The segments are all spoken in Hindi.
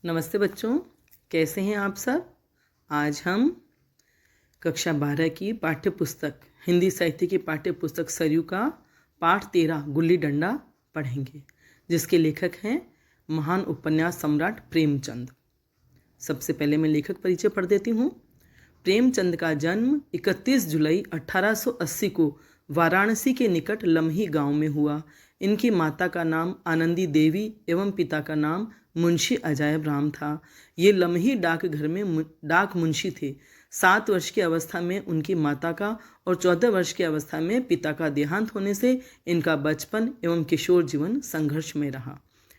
नमस्ते बच्चों, कैसे हैं आप सब। आज हम कक्षा 12 की पाठ्य पुस्तक हिंदी साहित्य की पाठ्य पुस्तक सरयू का पाठ 13 गुल्ली डंडा पढ़ेंगे, जिसके लेखक हैं महान उपन्यास सम्राट प्रेमचंद। सबसे पहले मैं लेखक परिचय पढ़ देती हूँ। प्रेमचंद का जन्म 31 जुलाई 1880 को वाराणसी के निकट लम्ही गांव में हुआ। इनकी माता का नाम आनंदी देवी एवं पिता का नाम मुंशी अजायब राम था। ये लम्ही डाकघर में डाक मुंशी थे। 7 वर्ष की अवस्था में उनकी माता का और 14 वर्ष की अवस्था में पिता का देहांत होने से इनका बचपन एवं किशोर जीवन संघर्ष में रहा।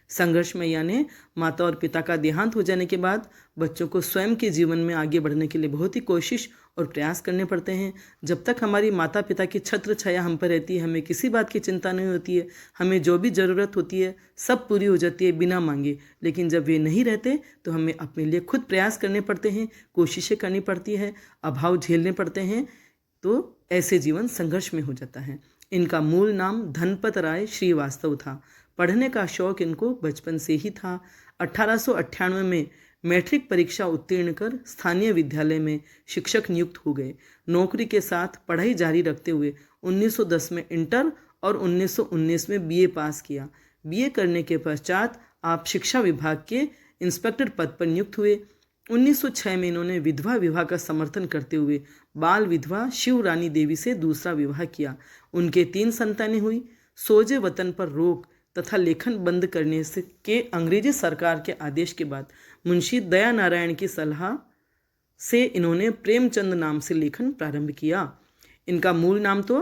संघर्ष में यानी माता और पिता का देहांत हो जाने के बाद बच्चों को स्वयं के जीवन में आगे बढ़ने के लिए बहुत ही कोशिश और प्रयास करने पड़ते हैं। जब तक हमारी माता पिता की छत्र छाया हम पर रहती है, हमें किसी बात की चिंता नहीं होती है, हमें जो भी ज़रूरत होती है सब पूरी हो जाती है बिना मांगे। लेकिन जब वे नहीं रहते तो हमें अपने लिए खुद प्रयास करने पड़ते हैं, कोशिशें करनी पड़ती है, अभाव झेलने पड़ते हैं। तो ऐसे जीवन संघर्ष में हो जाता है। इनका मूल नाम धनपत राय श्रीवास्तव था। पढ़ने का शौक इनको बचपन से ही था। 1898 में मैट्रिक परीक्षा उत्तीर्ण कर स्थानीय विद्यालय में शिक्षक नियुक्त हो गए। नौकरी के साथ पढ़ाई जारी रखते हुए 1910 में इंटर और 1919 में बीए पास किया। बीए करने के पश्चात आप शिक्षा विभाग के इंस्पेक्टर पद पर नियुक्त हुए। 1906 में इन्होंने विधवा विवाह का समर्थन करते हुए बाल विधवा शिवरानी देवी से दूसरा विवाह किया। उनके 3 संतानें हुई। सोजे वतन पर रोक तथा लेखन बंद करने से के अंग्रेजी सरकार के आदेश के बाद मुंशी दया नारायण की सलाह से इन्होंने प्रेमचंद नाम से लेखन प्रारंभ किया। इनका मूल नाम तो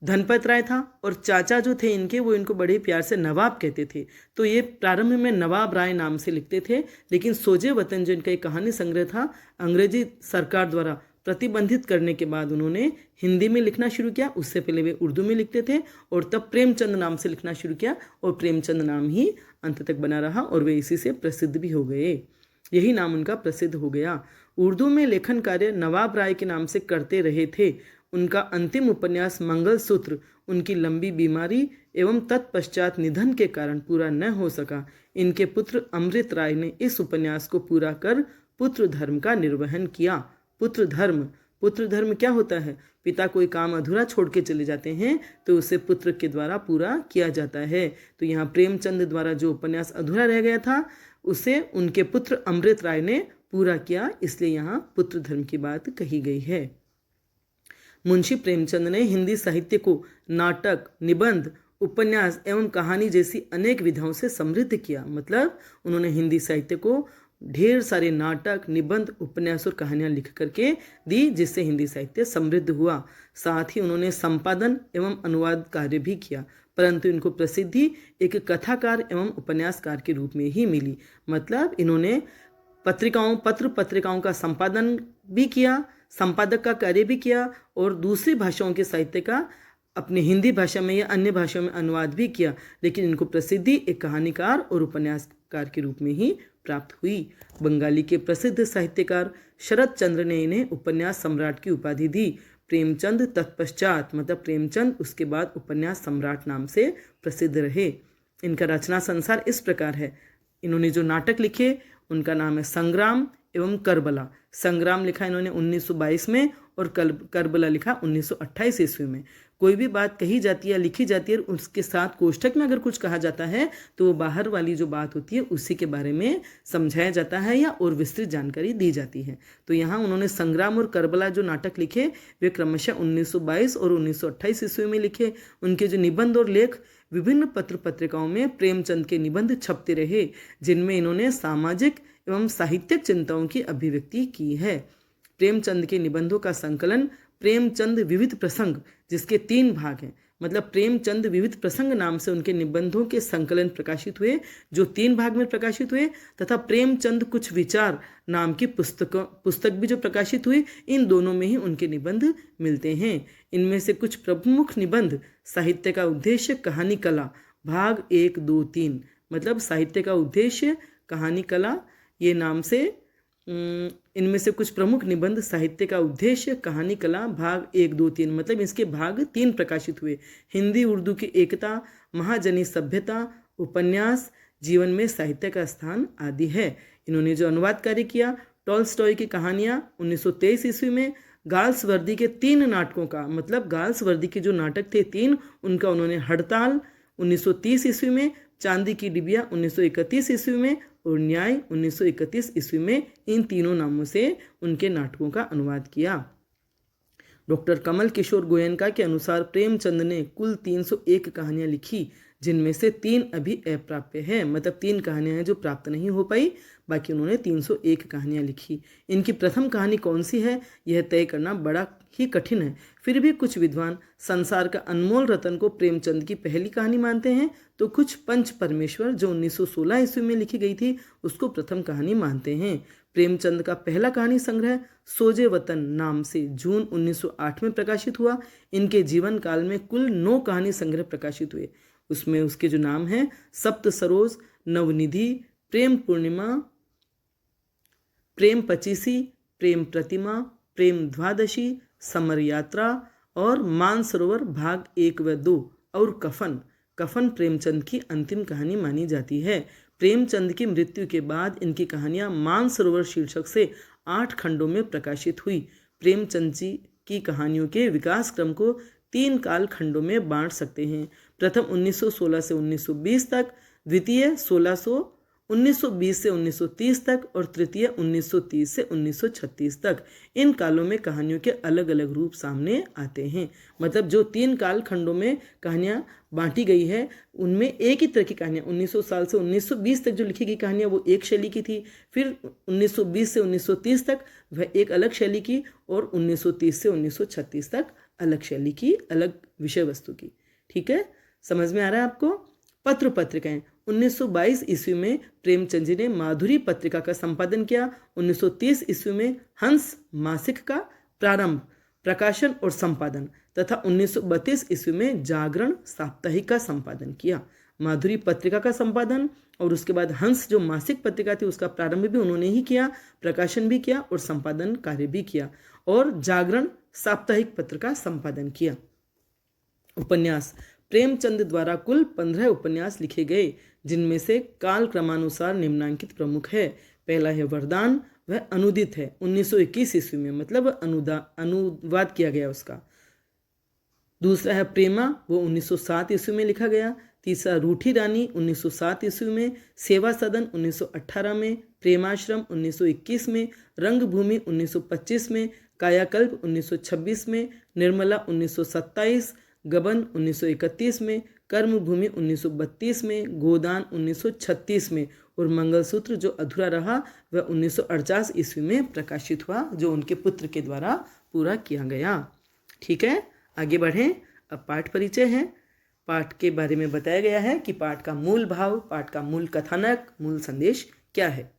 धनपत राय था और चाचा जो थे इनके वो इनको बड़े प्यार से नवाब कहते थे, तो ये प्रारंभ में नवाब राय नाम से लिखते थे। लेकिन सोजे वतन जो इनका एक कहानी संग्रह था, अंग्रेजी सरकार द्वारा प्रतिबंधित करने के बाद उन्होंने हिंदी में लिखना शुरू किया। उससे पहले वे उर्दू में लिखते थे और तब प्रेमचंद नाम से लिखना शुरू किया और प्रेमचंद नाम ही अंत तक बना रहा और वे इसी से प्रसिद्ध भी हो गए। यही नाम उनका प्रसिद्ध हो गया। उर्दू में लेखन कार्य नवाब राय के नाम से करते रहे थे। उनका अंतिम उपन्यास मंगलसूत्र उनकी लंबी बीमारी एवं तत्पश्चात निधन के कारण पूरा न हो सका। इनके पुत्र अमृत राय ने इस उपन्यास को पूरा कर पुत्र धर्म का निर्वहन किया। पुत्र धर्म क्या होता है? पिता कोई काम अधूरा छोड़ के चले जाते हैं तो उसे पुत्र के द्वारा पूरा किया जाता है। तो यहाँ प्रेमचंद द्वारा जो उपन्यास अधूरा रह गया था उसे उनके पुत्र अमृत राय ने पूरा किया, इसलिए यहाँ पुत्र धर्म की बात कही गई है। मुंशी प्रेमचंद ने हिंदी साहित्य को नाटक, निबंध, उपन्यास एवं कहानी जैसी अनेक विधाओं से समृद्ध किया। मतलब उन्होंने हिंदी साहित्य को ढेर सारे नाटक, निबंध, उपन्यास और कहानियाँ लिख करके दी, जिससे हिंदी साहित्य समृद्ध हुआ। साथ ही उन्होंने संपादन एवं अनुवाद कार्य भी किया, परंतु इनको प्रसिद्धि एक कथाकार एवं उपन्यासकार के रूप में ही मिली। मतलब इन्होंने पत्र पत्रिकाओं का संपादन भी किया, संपादक का कार्य भी किया और दूसरी भाषाओं के साहित्य का अपनी हिंदी भाषा में या अन्य भाषाओं में अनुवाद भी किया। लेकिन इनको प्रसिद्धि एक कहानीकार और उपन्यासकार के रूप में ही प्राप्त हुई। बंगाली के प्रसिद्ध साहित्यकार शरद चंद्र ने इन्हें उपन्यास सम्राट की उपाधि दी। प्रेमचंद तत्पश्चात मतलब प्रेमचंद उसके बाद उपन्यास सम्राट नाम से प्रसिद्ध रहे। इनका रचना संसार इस प्रकार है। इन्होंने जो नाटक लिखे उनका नाम है संग्राम एवं करबला। संग्राम लिखा इन्होंने 1922 में और करबला लिखा 1928 ईस्वी में। कोई भी बात कही जाती है, लिखी जाती है, उसके साथ कोष्ठक में अगर कुछ कहा जाता है तो वो बाहर वाली जो बात होती है उसी के बारे में समझाया जाता है या और विस्तृत जानकारी दी जाती है। तो यहाँ उन्होंने संग्राम और करबला जो नाटक लिखे वे क्रमशः 1922 और 1928 ईस्वी में लिखे। उनके जो निबंध और लेख विभिन्न पत्र पत्रिकाओं में प्रेमचंद के निबंध छपते रहे, जिनमें इन्होंने सामाजिक एवं साहित्यिक चिंताओं की अभिव्यक्ति की है। प्रेमचंद के निबंधों का संकलन प्रेमचंद विविध प्रसंग, जिसके 3 भाग हैं, मतलब प्रेमचंद विविध प्रसंग नाम से उनके निबंधों के संकलन प्रकाशित हुए, जो 3 भाग में प्रकाशित हुए, तथा प्रेमचंद कुछ विचार नाम की पुस्तक भी जो प्रकाशित हुई। इन दोनों में ही उनके निबंध मिलते हैं। इनमें से कुछ प्रमुख निबंध साहित्य का उद्देश्य कहानी कला भाग 1, 2, 3, मतलब साहित्य का उद्देश्य कहानी कला ये नाम से इनमें से कुछ प्रमुख निबंध साहित्य का उद्देश्य कहानी कला भाग 1, 2, 3, मतलब इसके भाग 3 प्रकाशित हुए। हिंदी उर्दू की एकता, महाजनी सभ्यता, उपन्यास, जीवन में साहित्य का स्थान आदि है। इन्होंने जो अनुवाद कार्य किया, टॉल्स्टॉय की कहानियाँ 1923 ईस्वी में, गाल्स वर्दी के 3 नाटकों का, मतलब गाल्स वर्दी के जो नाटक थे 3, उनका उन्होंने हड़ताल 1930 ईस्वी में, चांदी की डिबिया 1931 ईस्वी में और न्याय 1931 ईस्वी में, इन तीनों नामों से उनके नाटकों का अनुवाद किया। डॉक्टर कमल किशोर गोयनका के अनुसार प्रेमचंद ने कुल 301 कहानियां लिखी, जिनमें से 3 अभी अप्राप्य हैं, मतलब 3 कहानियां हैं जो प्राप्त नहीं हो पाई, बाकी उन्होंने 301 कहानियां लिखी। इनकी प्रथम कहानी कौन सी है, यह तय करना बड़ा ही कठिन है। फिर भी कुछ विद्वान संसार का अनमोल रतन को प्रेमचंद की पहली कहानी मानते हैं, तो कुछ पंच परमेश्वर जो 1916 ईस्वी में लिखी गई थी उसको प्रथम कहानी मानते हैं। प्रेमचंद का पहला कहानी संग्रह सोजे वतन नाम से जून 1908 में प्रकाशित हुआ। इनके जीवन काल में कुल 9 कहानी संग्रह प्रकाशित हुए। उसमें उसके जो नाम हैं सप्त सरोज, नवनिधि, प्रेम पूर्णिमा, प्रेम पचीसी, प्रेम प्रतिमा, प्रेम द्वादशी, समर यात्रा और मानसरोवर भाग 1 व 2 और कफन। कफन प्रेमचंद की अंतिम कहानी मानी जाती है। प्रेमचंद की मृत्यु के बाद इनकी कहानियां मानसरोवर शीर्षक से 8 खंडों में प्रकाशित हुई। प्रेमचंद जी की कहानियों के विकास क्रम को 3 काल खंडों में बांट सकते हैं। प्रथम 1916 से 1920 तक, द्वितीय 1920 से 1930 तक और तृतीय 1930 से 1936 तक। इन कालों में कहानियों के अलग अलग रूप सामने आते हैं। मतलब जो 3 काल खंडों में कहानियाँ बांटी गई है उनमें एक ही तरह की कहानियाँ 1900 साल से 1920 तक जो लिखी गई कहानियाँ वो एक शैली की थी, फिर 1920 से 1930 तक वह एक अलग शैली की और 1930 से 1936 तक अलग शैली की, अलग विषय वस्तु की। ठीक है, समझ में आ रहा है आपको। पत्र पत्रिकाएं 1922 ईस्वी में प्रेमचंद जी ने माधुरी पत्रिका का संपादन किया। 1930 ईस्वी में हंस मासिक का प्रारंभ, प्रकाशन और संपादन तथा 1932 ईस्वी में जागरण साप्ताहिक का संपादन किया। माधुरी पत्रिका का संपादन और उसके बाद हंस जो मासिक पत्रिका थी उसका प्रारंभ भी उन्होंने ही किया, प्रकाशन भी किया और संपादन कार्य भी किया, और जागरण साप्ताहिक पत्र का संपादन किया। उपन्यास प्रेमचंद द्वारा कुल 15 उपन्यास लिखे गए, जिनमें से काल क्रमानुसार निम्नांकित प्रमुख है। पहला है वरदान, वह अनुदित है 1921 ईस्वी में, मतलब अनुवाद किया गया उसका। दूसरा है प्रेमा, वो 1907 ईस्वी में लिखा गया। तीसरा रूठी रानी 1907 ईस्वी में, सेवा सदन 1918 में, प्रेमाश्रम 1921 में, रंगभूमि 1925 में, कायाकल्प 1926 में, निर्मला 1927, गबन 1931 में, कर्मभूमि 1932 में, गोदान 1936 में और मंगलसूत्र जो अधूरा रहा वह 1948 ईस्वी में प्रकाशित हुआ, जो उनके पुत्र के द्वारा पूरा किया गया। ठीक है, आगे बढ़ें। अब पाठ परिचय है। पाठ के बारे में बताया गया है कि पाठ का मूल भाव, पाठ का मूल कथानक, मूल संदेश क्या है।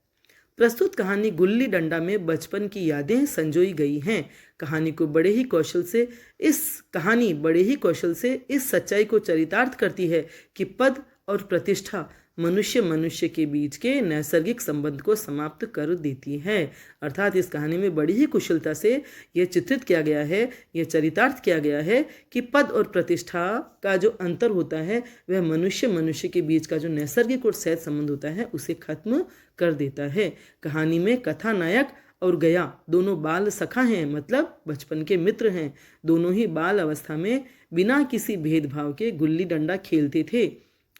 प्रस्तुत कहानी गुल्ली डंडा में बचपन की यादें संजोई गई हैं। कहानी बड़े ही कौशल से इस सच्चाई को चरितार्थ करती है कि पद और प्रतिष्ठा मनुष्य के बीच के नैसर्गिक संबंध को समाप्त कर देती है। अर्थात इस कहानी में बड़ी ही कुशलता से यह चित्रित किया गया है, यह चरितार्थ किया गया है कि पद और प्रतिष्ठा का जो अंतर होता है वह मनुष्य के बीच का जो नैसर्गिक और सहज संबंध होता है उसे खत्म कर देता है। कहानी में कथानायक और गया दोनों बाल सखा हैं, मतलब बचपन के मित्र हैं। दोनों ही बाल अवस्था में बिना किसी भेदभाव के गुल्ली डंडा खेलते थे।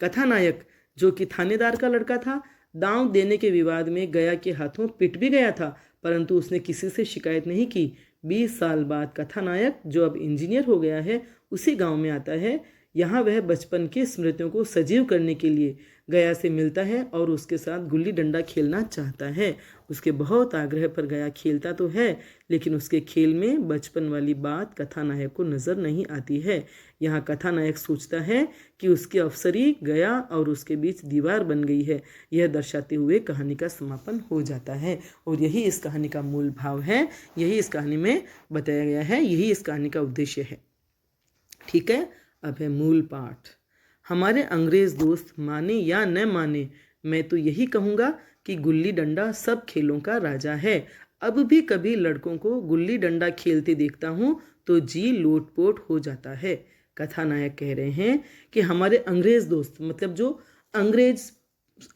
कथानायक जो कि थानेदार का लड़का था, दांव देने के विवाद में गया के हाथों पिट भी गया था, परंतु उसने किसी से शिकायत नहीं की। 20 साल बाद कथानायक जो अब इंजीनियर हो गया है उसी गांव में आता है। यहाँ वह बचपन की स्मृतियों को सजीव करने के लिए गया से मिलता है और उसके साथ गुल्ली डंडा खेलना चाहता है। उसके बहुत आग्रह पर गया खेलता तो है, लेकिन उसके खेल में बचपन वाली बात कथानायक को नज़र नहीं आती है। यहाँ कथानायक सोचता है कि उसकी अफसरी गया और उसके बीच दीवार बन गई है। यह दर्शाते हुए कहानी का समापन हो जाता है और यही इस कहानी का मूल भाव है, यही इस कहानी में बताया गया है, यही इस कहानी का उद्देश्य है। ठीक है, अब है मूल पाठ। हमारे अंग्रेज दोस्त माने या न माने, मैं तो यही कहूँगा कि गुल्ली डंडा सब खेलों का राजा है। अब भी कभी लड़कों को गुल्ली डंडा खेलते देखता हूँ तो जी लोटपोट हो जाता है। कथानायक कह रहे हैं कि हमारे अंग्रेज दोस्त, मतलब जो अंग्रेज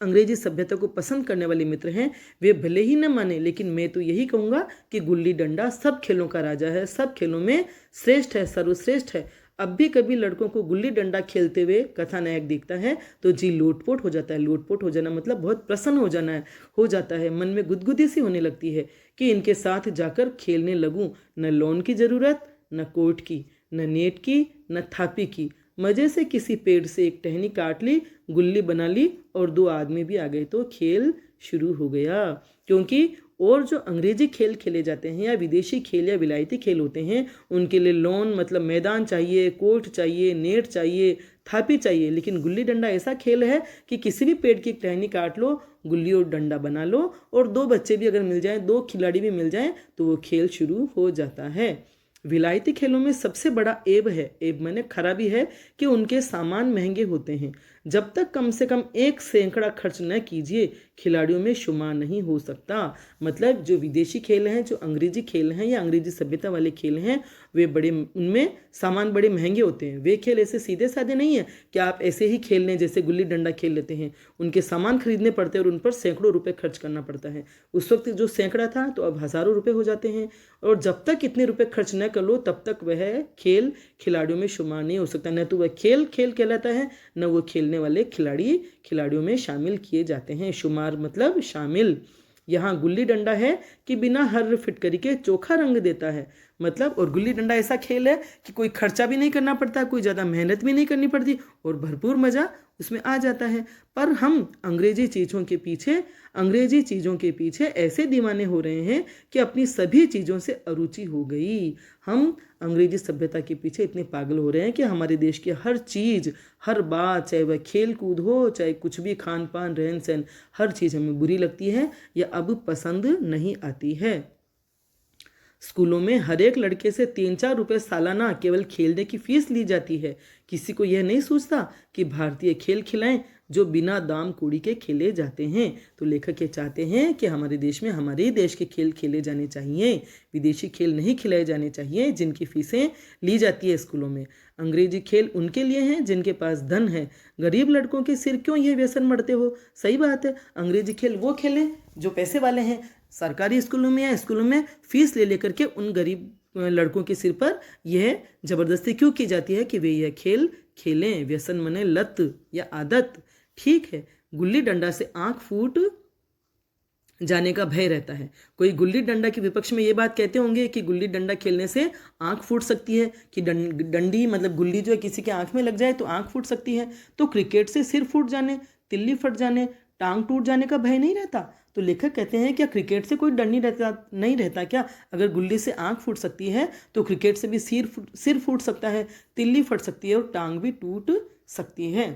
अंग्रेजी सभ्यता को पसंद करने वाले मित्र हैं वे भले ही न माने, लेकिन मैं तो यही कहूँगा कि गुल्ली डंडा सब खेलों का राजा है, सब खेलों में श्रेष्ठ है, सर्वश्रेष्ठ है। अब भी कभी लड़कों को गुल्ली डंडा खेलते हुए कथानायक दिखता है तो जी लोटपोट हो जाता है। लोटपोट हो जाना मतलब बहुत प्रसन्न हो जाना है, हो जाता है, मन में गुदगुदी सी होने लगती है कि इनके साथ जाकर खेलने लगूं। न लोन की ज़रूरत, न कोट की, न नेट की, न थापी की। मज़े से किसी पेड़ से एक टहनी काट ली, गुल्ली बना ली और 2 आदमी भी आ गए तो खेल शुरू हो गया। क्योंकि और जो अंग्रेजी खेल खेले जाते हैं या विदेशी खेल या विलायती खेल होते हैं उनके लिए लॉन मतलब मैदान चाहिए, कोर्ट चाहिए, नेट चाहिए, थापी चाहिए। लेकिन गुल्ली डंडा ऐसा खेल है कि किसी भी पेड़ की एक टहनी काट लो, गुल्ली और डंडा बना लो और 2 बच्चे भी अगर मिल जाएं, 2 खिलाड़ी भी मिल जाएं तो वो खेल शुरू हो जाता है। विलायती खेलों में सबसे बड़ा ऐब है, ऐब माने खराबी है कि उनके सामान महंगे होते हैं। जब तक कम से कम 1 सैकड़ा खर्च न कीजिए खिलाड़ियों में शुमार नहीं हो सकता। मतलब जो विदेशी खेल हैं, जो अंग्रेजी खेल हैं या अंग्रेजी सभ्यता वाले खेल हैं, वे बड़े, उनमें सामान बड़े महंगे होते हैं। वे खेल ऐसे सीधे साधे नहीं है कि आप ऐसे ही खेल लें जैसे गुल्ली डंडा खेल लेते हैं। उनके सामान खरीदने पड़ते हैं और उन पर सैकड़ों रुपए खर्च करना पड़ता है। उस वक्त जो सैकड़ा था तो अब हज़ारों रुपए हो जाते हैं और जब तक इतने रुपए खर्च न कर लो तब तक वह खेल खिलाड़ियों में शुमार नहीं हो सकता। न तो वह खेल खेल कहलाता है, न वो खेलने वाले खिलाड़ी खिलाड़ियों में शामिल किए जाते हैं। शुमार मतलब शामिल। यहाँ गुल्ली डंडा है कि बिना हर फिटकरी के चोखा रंग देता है। मतलब और गुल्ली डंडा ऐसा खेल है कि कोई खर्चा भी नहीं करना पड़ता, कोई ज़्यादा मेहनत भी नहीं करनी पड़ती और भरपूर मज़ा उसमें आ जाता है। पर हम अंग्रेजी चीज़ों के पीछे ऐसे दीवाने हो रहे हैं कि अपनी सभी चीज़ों से अरुचि हो गई। हम अंग्रेजी सभ्यता के पीछे इतने पागल हो रहे हैं कि हमारे देश की हर चीज़, हर बात, चाहे वह खेल कूद हो, चाहे कुछ भी, खान पान, रहन सहन, हर चीज़ हमें बुरी लगती है या अब पसंद नहीं आती है। स्कूलों में हर एक लड़के से 3-4 रुपए सालाना केवल खेलने की फीस ली जाती है। किसी को यह नहीं सोचता कि भारतीय खेल खिलाएं जो बिना दाम कौड़ी के खेले जाते हैं। तो लेखक ये चाहते हैं कि हमारे देश में हमारे ही देश के खेल खेले जाने चाहिए, विदेशी खेल नहीं खिलाए जाने चाहिए जिनकी फीसें ली जाती है स्कूलों में। अंग्रेजी खेल उनके लिए हैं जिनके पास धन है। गरीब लड़कों के सिर क्यों यह व्यसन मढ़ते हो? सही बात है, अंग्रेजी खेल वो खेलें जो पैसे वाले हैं। सरकारी स्कूलों में या स्कूलों में फीस ले लेकर के उन गरीब लड़कों के सिर पर यह ज़बरदस्ती क्यों की जाती है कि वे यह खेल खेलें? व्यसन मने लत या आदत। ठीक है, गुल्ली डंडा से आंख फूट जाने का भय रहता है। कोई गुल्ली डंडा के विपक्ष में ये बात कहते होंगे कि गुल्ली डंडा खेलने से आंख फूट सकती है, कि डंडी मतलब गुल्ली जो है किसी के आंख में लग जाए तो आंख फूट सकती है। तो क्रिकेट से सिर फूट जाने, तिल्ली फट जाने, टांग टूट जाने का भय नहीं रहता? तो लेखक कहते हैं क्या क्रिकेट से कोई डर नहीं रहता क्या? अगर गुल्ली से आंख फूट सकती है तो क्रिकेट से भी सिर फूट सकता है, तिल्ली फट सकती है और टांग भी टूट सकती है।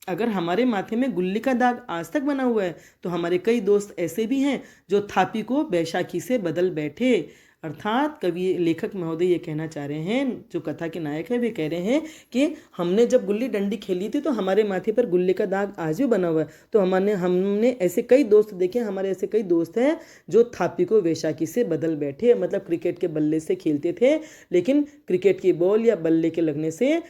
अगर हमारे माथे में गुल्ली का दाग आज तक बना हुआ है तो हमारे कई दोस्त ऐसे भी हैं जो थापी को बैशाखी से बदल बैठे। अर्थात कवि लेखक महोदय ये कहना चाह रहे हैं, जो कथा के नायक है वे कह रहे हैं कि हमने जब गुल्ली डंडी खेली थी तो हमारे माथे पर गुल्ली का दाग आज भी बना हुआ है। तो हमने ऐसे कई दोस्त देखे, हमारे ऐसे कई दोस्त हैं जो थापी को बैशाखी से बदल बैठे। मतलब क्रिकेट के बल्ले से खेलते थे लेकिन क्रिकेट की बॉल या बल्ले के लगने से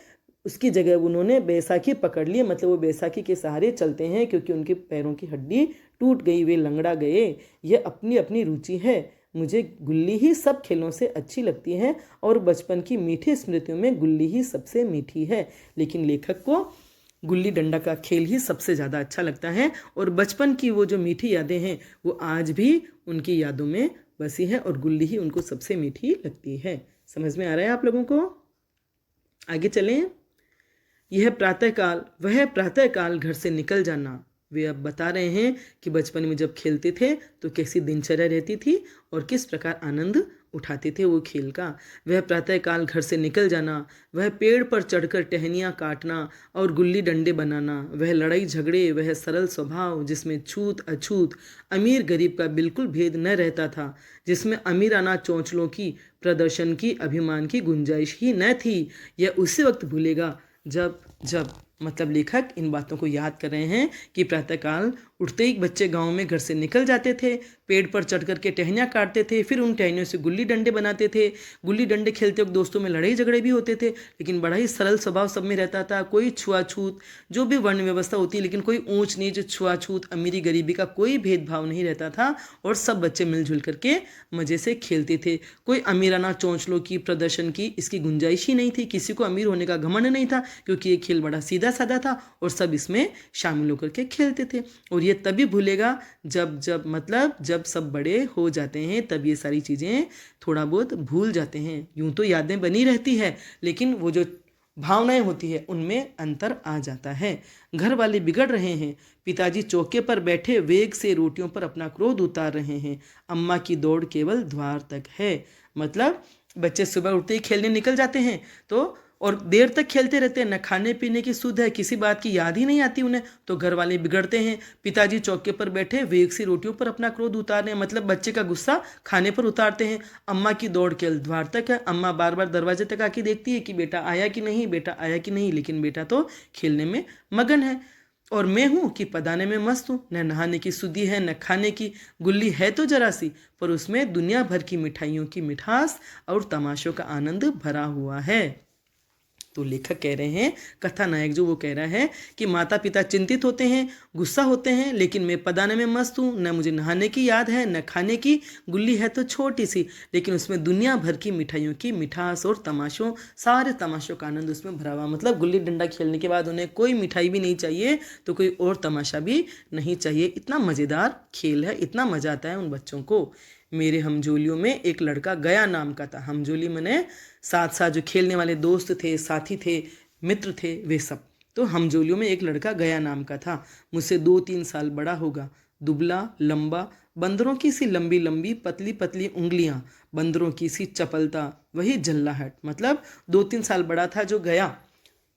उसकी जगह उन्होंने बैसाखी पकड़ ली। मतलब वो बैसाखी के सहारे चलते हैं क्योंकि उनके पैरों की हड्डी टूट गई, वे लंगड़ा गए। यह अपनी अपनी रुचि है। मुझे गुल्ली ही सब खेलों से अच्छी लगती है और बचपन की मीठी स्मृतियों में गुल्ली ही सबसे मीठी है। लेकिन लेखक को गुल्ली डंडा का खेल ही सबसे ज़्यादा अच्छा लगता है और बचपन की वो जो मीठी यादें हैं वो आज भी उनकी यादों में बसी है और गुल्ली ही उनको सबसे मीठी लगती है। समझ में आ रहा है आप लोगों को? आगे चलें। यह प्रातःकाल, वह प्रातःकाल घर से निकल जाना। वे अब बता रहे हैं कि बचपन में जब खेलते थे तो कैसी दिनचर्या रहती थी और किस प्रकार आनंद उठाते थे वो खेल का। वह प्रातःकाल घर से निकल जाना, वह पेड़ पर चढ़कर टहनियाँ काटना और गुल्ली डंडे बनाना, वह लड़ाई झगड़े, वह सरल स्वभाव जिसमें छूत अछूत, अमीर गरीब का बिल्कुल भेद न रहता था, जिसमें अमीराना चौंचलों की, प्रदर्शन की, अभिमान की गुंजाइश ही न थी। यह उसी वक्त भूलेगा जब मतलब लेखक इन बातों को याद कर रहे हैं कि प्रातःकाल उठते ही बच्चे गांव में घर से निकल जाते थे, पेड़ पर चढ़ करके टहनियाँ काटते थे, फिर उन टहनियों से गुल्ली डंडे बनाते थे। गुल्ली डंडे खेलते वक्त दोस्तों में लड़ाई झगड़े भी होते थे, लेकिन बड़ा ही सरल स्वभाव सब में रहता था। कोई छुआछूत, जो भी वर्ण व्यवस्था होती है, लेकिन कोई ऊंच नीच, छुआछूत, अमीरी गरीबी का कोई भेदभाव नहीं रहता था और सब बच्चे मिलजुल करके मज़े से खेलते थे। कोई अमीराना चौंचलों की, प्रदर्शन की इसकी गुंजाइश ही नहीं थी। किसी को अमीर होने का घमंड नहीं था, क्योंकि ये खेल बड़ा सीधा साधा था और सब इसमें शामिल होकर के खेलते थे। और ये तभी भूलेगा जब सब बड़े हो जाते हैं, तब ये सारी चीज़ें थोड़ा बहुत भूल जाते हैं। यूं तो यादें बनी रहती है, लेकिन वो जो भावनाएं होती है उनमें अंतर आ जाता है। घर वाले बिगड़ रहे हैं, पिताजी चौके पर बैठे वेग से रोटियों पर अपना क्रोध उतार रहे हैं, अम्मा की दौड़ केवल द्वार तक है। मतलब बच्चे सुबह उठते ही खेलने निकल जाते हैं तो और देर तक खेलते रहते हैं, न खाने पीने की सुध है, किसी बात की याद ही नहीं आती उन्हें। तो घर वाले बिगड़ते हैं, पिताजी चौके पर बैठे वेग से रोटियों पर अपना क्रोध उतार रहे हैं, मतलब बच्चे का गुस्सा खाने पर उतारते हैं। अम्मा की दौड़ केवल द्वार तक है, अम्मा बार बार दरवाजे तक आके देखती है कि बेटा आया कि नहीं, बेटा आया कि नहीं, लेकिन बेटा तो खेलने में मगन है। और मैं हूँ कि पदाने में मस्त हूँ, न नहाने की सुधी है न खाने की। गुल्ली है तो जरा सी, पर उसमें दुनिया भर की मिठाइयों की मिठास और तमाशों का आनंद भरा हुआ है। तो लेखक कह रहे हैं, कथा नायक जो वो कह रहा है कि माता पिता चिंतित होते हैं, गुस्सा होते हैं, लेकिन मैं पदाने में मस्त हूँ, न मुझे नहाने की याद है न खाने की। गुल्ली है तो छोटी सी, लेकिन उसमें दुनिया भर की मिठाइयों की मिठास और तमाशों, सारे तमाशों का आनंद उसमें भरा हुआ। मतलब गुल्ली डंडा खेलने के बाद उन्हें कोई मिठाई भी नहीं चाहिए तो कोई और तमाशा भी नहीं चाहिए। इतना मज़ेदार खेल है, इतना मज़ा आता है उन बच्चों को। मेरे हमजोलियों में एक लड़का गया नाम का था। हमजोली मने साथ साथ जो खेलने वाले दोस्त थे, साथी थे, मित्र थे, वे सब। तो हमजोलियों में एक लड़का गया नाम का था, मुझसे 2-3 साल बड़ा होगा, दुबला लंबा, बंदरों की सी लंबी लंबी पतली पतली उंगलियां, बंदरों की सी चपलता, वही जल्लाहट। मतलब 2-3 साल बड़ा था जो गया,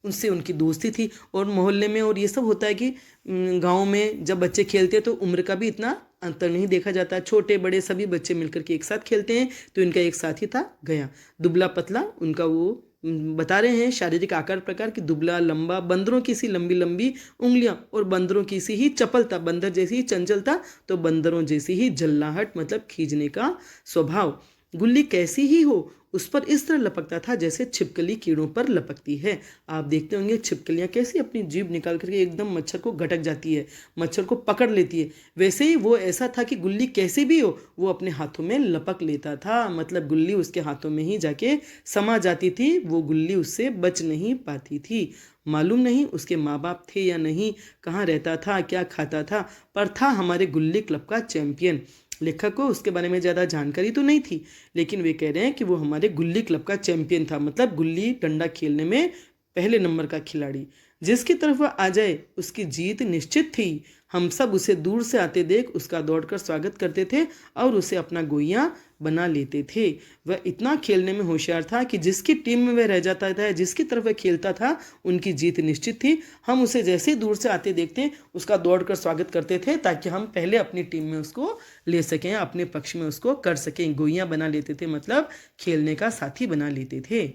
उनसे उनकी दोस्ती थी। और मोहल्ले में और ये सब होता है कि गांव में जब बच्चे खेलते हैं तो उम्र का भी इतना अंतर नहीं देखा जाता, छोटे बड़े सभी बच्चे मिलकर के एक साथ खेलते हैं। तो इनका एक साथी था गया, दुबला पतला, उनका वो बता रहे हैं शारीरिक आकार प्रकार की, दुबला लंबा, बंदरों की सी लंबी लंबी उंगलियां और बंदरों की सी ही चपलता, बंदर जैसी ही चंचलता तो बंदरों जैसी ही जल्लाहट, मतलब खींचने का स्वभाव। गुल्ली कैसी ही हो उस पर इस तरह लपकता था जैसे छिपकली कीड़ों पर लपकती है। आप देखते होंगे छिपकलियाँ कैसे अपनी जीभ निकाल करके एकदम मच्छर को गटक जाती है, मच्छर को पकड़ लेती है। वैसे ही वो ऐसा था कि गुल्ली कैसी भी हो वो अपने हाथों में लपक लेता था, मतलब गुल्ली उसके हाथों में ही जाके समा जाती थी, वो गुल्ली उससे बच नहीं पाती थी। मालूम नहीं उसके माँ बाप थे या नहीं, कहाँ रहता था, क्या खाता था, पर था हमारे गुल्ली क्लब का चैंपियन। लेखक को उसके बारे में ज़्यादा जानकारी तो नहीं थी, लेकिन वे कह रहे हैं कि वो हमारे गुल्ली क्लब का चैंपियन था, मतलब गुल्ली डंडा खेलने में पहले नंबर का खिलाड़ी। जिसकी तरफ वह आ जाए उसकी जीत निश्चित थी। हम सब उसे दूर से आते देख उसका दौड़कर स्वागत करते थे और उसे अपना गोइया बना लेते थे। वह इतना खेलने में होशियार था कि जिसकी टीम में वह रह जाता था, जिसकी तरफ वह खेलता था, उनकी जीत निश्चित थी। हम उसे जैसे ही दूर से आते देखते उसका दौड़कर स्वागत करते थे ताकि हम पहले अपनी टीम में उसको ले सकें, अपने पक्ष में उसको कर सकें। गोइयाँ बना लेते थे, मतलब खेलने का साथी बना लेते थे।